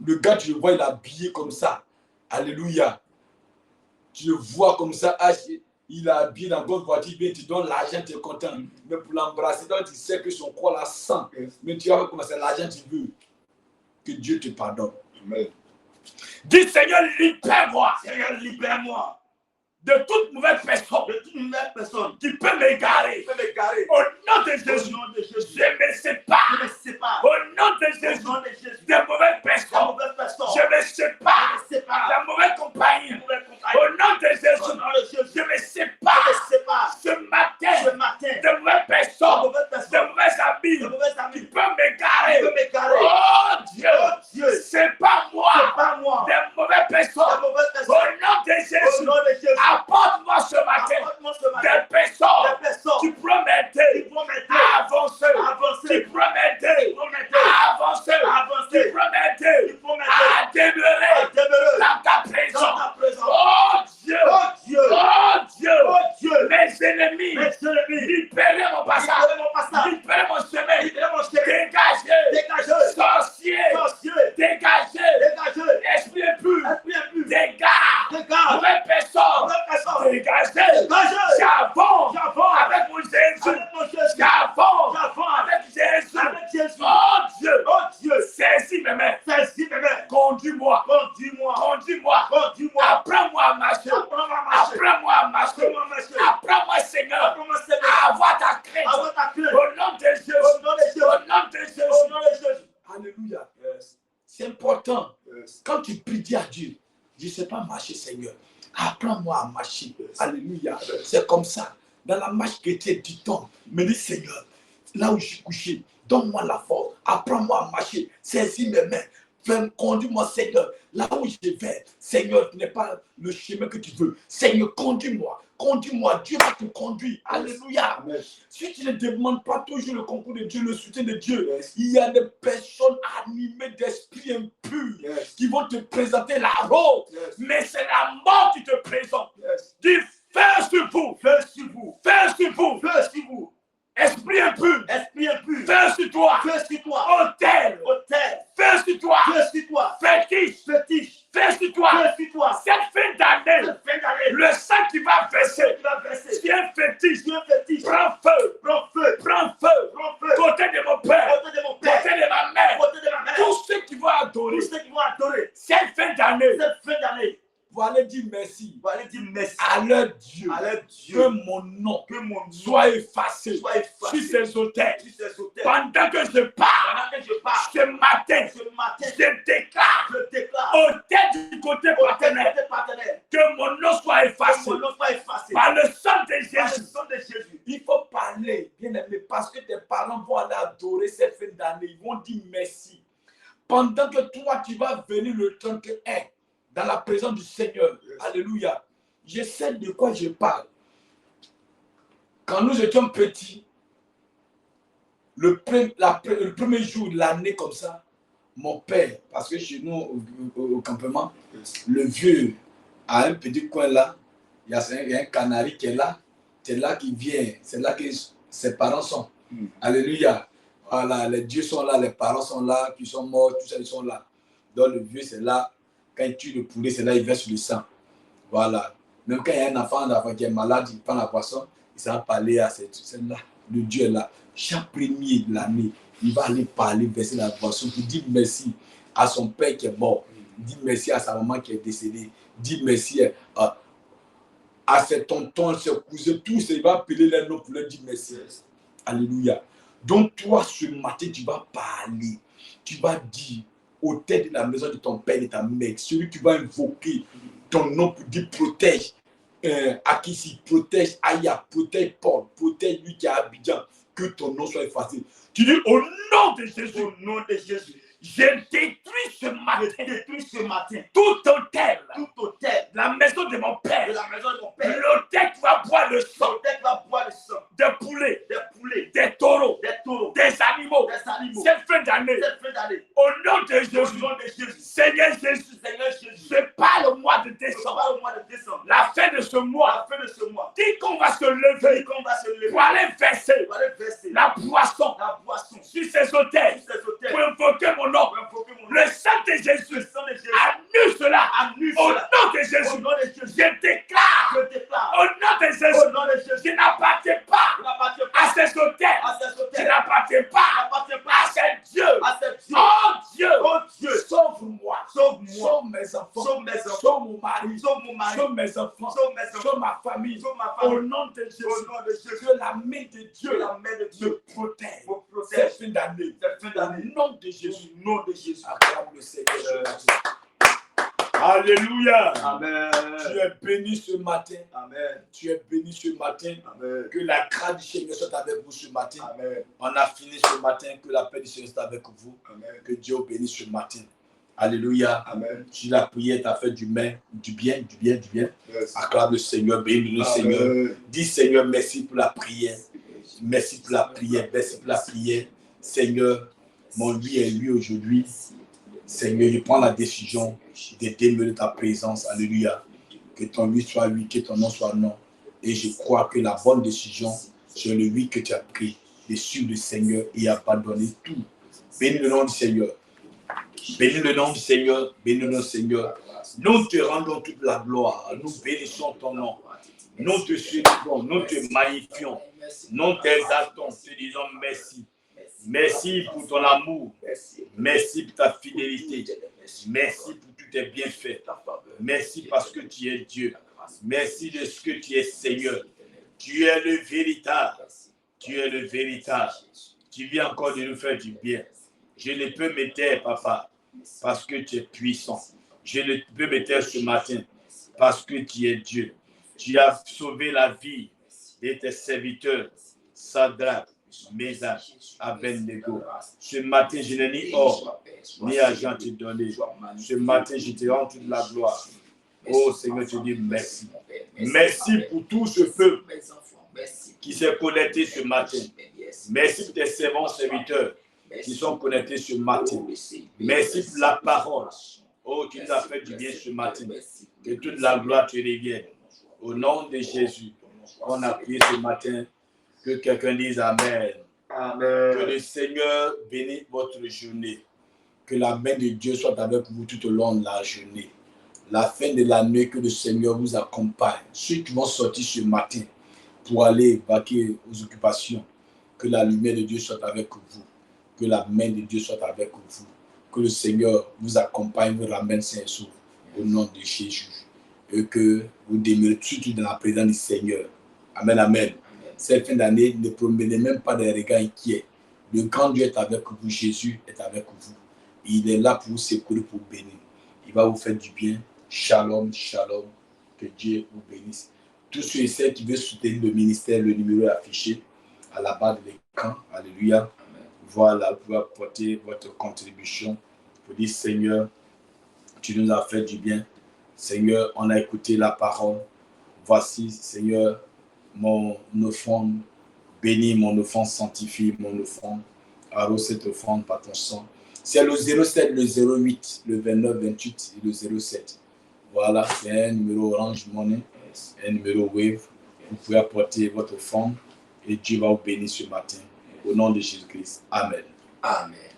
Le gars, tu le vois, il est habillé comme ça. Alléluia. Tu le vois comme ça, il est habillé dans votre voiture, il te donne l'argent, tu es content. Mais pour l'embrasser, tu sais que son corps a sang. Mais tu vas commencer l'argent, tu veux. Que Dieu te pardonne. Amen. Dis Seigneur, libère-moi. Seigneur, libère-moi De toute mauvaise personne. de toute nouvelle personne Qui peut m'égarer. qui peut m'égarer. Au nom de Au Jésus. nom de Jésus. Je me sépare. Je me sépare. Au nom de Au Jésus. nom de Jésus. Des mauvaises La personnes. mauvaise personne. Je me sépare. Je me sépare. La mauvaise compagnie. La mauvaise Au compagnie. nom de Au Jésus. nom de Jésus. Je me Je sépare. me sépare. Ce matin. Ce matin. De mauvaises La personnes. mauvaise De personne. mauvais amis. La mauvaise Qui amie. peuvent Qui m'égarer. peut m'égarer. Oh Dieu. Oh Dieu. C'est pas moi. C'est pas moi. Des mauvaises La personnes. mauvaise Au personne. nom de Au Jésus. nom de Jésus. Apporte-moi ce matin. Apporte-moi ce matin. Des personnes. Des personnes Tu pourras m'aider qui vont m'aider à avancer. à Tu avancer. pourras m'aider Qui vont m'aider à avancer. à Tu avancer. pourras m'aider Qui vont m'aider à demeurer à demeurer dans ta dans présence. ta présence. Oh Dieu. Oh Dieu. Oh Dieu. Oh Dieu. Mes ennemis. Mes ennemis. Libérez mon passage. Libérez mon passage. Libérez mon chemin. Libérez mon chemin. Dégagez. Dégagez. Sorcier. Sorcier. Dégagez. Dégagez. Esprit impur. Esprit impur. Dégage. Dégage. Mauvaise personne. Mauvaise personne. Dégagez. Dégagez. J'avance. J'avance. Avec mon Jésus. Avec mon Jésus. J'avance. J'avance. Avec Jésus. Avec Jésus. Oh Dieu. Oh Dieu. Saisis mes mains. Saisis mes mains. Conduis-moi. Conduis-moi. Conduis-moi. Conduis-moi. Apprends-moi à marcher. Apprends-moi à marcher. Apprends-moi à marcher. Apprends-moi à marcher. Apprends-moi, Seigneur, Apprends-moi, Seigneur, à avoir ta crainte. avoir ta crainte. Au nom de Jésus. Au nom de Jésus. Au nom de Jésus. Au nom de Jésus. Alléluia. Yes. C'est important. Yes. Quand tu pries, dis à Dieu, je ne sais pas marcher, Seigneur. Apprends-moi à marcher. Yes. Alléluia. C'est comme ça. Dans la marche chrétienne, tu tombes. Mais dis, Seigneur, là où je suis couché, donne-moi la force. Apprends-moi à marcher. Saisis mes mains. Conduis-moi, Seigneur. Là où je vais, Seigneur, ce n'est pas le chemin que tu veux. Seigneur, conduis-moi. Conduis-moi. Dieu va te conduire. Alléluia. Amen. Si tu ne demandes pas toujours le concours de Dieu, le soutien de Dieu, Yes. il y a des personnes animées d'esprit impur Yes. qui vont te présenter la route. Yes. Mais c'est la mort qui te présente. Yes. Dis, fais sur vous. Fais sur vous. Fais sur vous. Fais sur vous. Esprit impur. Esprit impur. Fais sur toi. Fais sur toi. Autel. Autel. Fais sur toi. Fais sur toi. Fétiche. Fétiche. Fais sur toi. Fais sur toi. Cette fin d'année, Cette fin d'année. le sang qui va verser, Tu vas verser. si un fétiche, Tu es fétiche. prends feu. Prends feu. Prends feu. Prends feu. Côté de mon père. Côté de mon père. Côté de ma mère. Côté de ma mère. Tous ceux qui vont adorer Tous ceux qui vont adorer cette fin d'année, cette fin d'année. vont aller dire merci Vous allez dire merci à leur Dieu. à leur Que Dieu. mon nom Que mon nom soit effacé soit effacé sur ces autels. sur ces autels. Pendant que je pars, Pendant que je pars, ce matin, ce matin, je déclare je déclare autel du côté au partenaire tes partenaires que mon nom soit que effacé mon nom soit effacé par le sang de par le Jésus. sang de Jésus. Il faut parler, bien aimé, parce que tes parents vont aller adorer cette fin d'année. Ils vont dire merci. Pendant que toi, tu vas venir le 31 dans la présence du Seigneur. Yes. Alléluia. Je sais de quoi je parle. Quand nous étions petits, le premier jour de l'année comme ça, mon père, parce que chez nous, au campement, le vieux a un petit coin là, il y a un canari qui est là, c'est là qu'il vient, c'est là que ses parents sont. Alléluia. Voilà, les dieux sont là, les parents sont là, qui sont morts, tout ça, ils sont là. Donc le vieux, c'est là, quand il tue le poulet, c'est là, il verse le sang. Voilà. Même quand il y a un enfant qui est malade, il prend la poisson, il s'en va parler à cette là. Le Dieu est là. Chaque premier de l'année, il va aller parler, verser la poisson pour dire merci à son père qui est mort. Dire merci à sa maman qui est décédée. Dire merci à ses tontons, ses cousins, tous. Il va appeler les noms pour leur dire merci. Alléluia. Donc toi, ce matin, tu vas parler. Tu vas dire au tête de la maison de ton père et de ta mère, celui qui va invoquer ton nom pour dire protège. Akissi, protège Aya, protège Paul, protège lui qui est à Abidjan, que ton nom soit effacé. Tu dis au nom de Jésus, Au nom de Jésus. je détruis ce matin, matin tout hôtel, tout hôtel la maison de mon père, de la maison de mon père. l'hôtel qui va boire le sang L'hôtel va boire le sang des poulets, des poulets, des taureaux, des taureaux, des animaux. des animaux. Cette fin d'année, Cette fin d'année, au nom de au Jésus, nom de Jésus, Seigneur Jésus, Seigneur Jésus, je parle au mois de on décembre, parle au mois de décembre, la fin de ce à mois, la fin de ce mois, dès qu'on va se lever qu'on va se lever pour aller verser pour aller verser la boisson la boisson sur ces hôtels, sur ces hôtels pour invoquer mon nom, pour invoquer mon nom. le sang de Jésus Le sang de Jésus annule cela. annule Au cela. nom de Au Jésus, nom de Jésus, je déclare, je déclare au nom de au Jésus, nom de Jésus, je n'appartiens pas je n'appartiens à pas ces hôtels, à ces je hôtels, n'appartiens je pas n'appartiens à pas ces dieux. à ces dieux. Oh Dieu, Oh Dieu, sauve-moi, sauve-moi, sauve mes enfants, sauve mes enfants, sauve mon mari, sauve mon mari, sauve mes enfants, sauve mes enfants, sauve ma famille. sauve ma Au famille. nom de Jésus, Au nom de Jésus, que la main de que Dieu la main de me Dieu protège. vous protège. Cette fin d'année, Cette fin d'année, au nom de Jésus, au nom de Jésus. acclame le Seigneur. Alléluia. Amen. Tu es béni ce matin. Amen. Tu es béni ce matin. Amen. Que la grâce du Seigneur soit avec vous ce matin. Amen. On a fini ce matin. Que la paix du Seigneur soit avec vous. Amen. Que Dieu vous bénisse ce matin. Alléluia. Amen. Si la prière t'a fait du bien. Yes. Acclame le Seigneur, bénis le Seigneur. Amen. Dis Seigneur, merci pour la prière. Merci pour la prière. Merci pour la prière. Seigneur, mon lui est lui aujourd'hui. Seigneur, je prends la décision de demeurer ta présence. Alléluia. Que ton oui soit oui, que ton non soit non. Et je crois que la bonne décision, c'est le oui que tu as pris, de suivre le Seigneur et abandonner tout. Bénis le nom du Seigneur. Bénis le nom du Seigneur. Bénis le nom du Seigneur. Nous te rendons toute la gloire. Nous bénissons ton nom. Nous te célébrons. Nous te magnifions. Nous t'exaltons. Te disons merci. Merci pour ton amour. Merci pour ta fidélité. Merci pour tous tes bienfaits. Merci parce que tu es Dieu. Merci de ce que tu es Seigneur. Tu es le véritable. Tu es le véritable. Tu viens encore de nous faire du bien. Je ne peux me taire, papa, parce que tu es puissant. Je ne peux me taire ce matin parce que tu es Dieu. Tu as sauvé la vie de tes serviteurs, Sadrach, Meshach, Abednego. Ce matin, je n'ai ni or, ni argent à te donner. Ce matin, je te rends toute la gloire. Oh Seigneur, je te dis merci. Merci pour tout ce peuple qui s'est connecté ce matin. Merci pour tes servants, serviteurs qui sont connectés ce matin. Merci pour la parole. Oh, tu nous as fait du bien ce matin. Que toute la gloire te revienne. Au nom de Jésus, on a prié ce matin. Que quelqu'un dise Amen. Amen. Que le Seigneur bénisse votre journée. Que la main de Dieu soit avec vous tout au long de la journée. La fin de l'année, que le Seigneur vous accompagne. Ceux qui vont sortir ce matin pour aller vaquer aux occupations, que la lumière de Dieu soit avec vous. Que la main de Dieu soit avec vous. Que le Seigneur vous accompagne, vous ramène sains et saufs au nom de Jésus. Et que vous demeurez tout dans la présence du Seigneur. Amen, amen. Cette fin d'année, ne promenez même pas des regards inquiets. Le grand Dieu est avec vous, Jésus est avec vous. Il est là pour vous secourir, pour vous bénir. Il va vous faire du bien. Shalom, shalom. Que Dieu vous bénisse. Tous ceux et celles qui veulent soutenir le ministère, le numéro est affiché à la bas de l'écran. Alléluia. Voilà, vous pouvez apporter votre contribution pour dire Seigneur, tu nous as fait du bien. Seigneur, on a écouté la parole. Voici, Seigneur, mon offrande. Bénis mon offrande, sanctifie mon offrande. Arrose cette offrande par ton sang. C'est le 07, le 08, le 29, 28 et le 07. Voilà, c'est un numéro Orange Money, un numéro Wave. Vous pouvez apporter votre offrande et Dieu va vous bénir ce matin. Au nom de Jésus-Christ. Amen. Amen.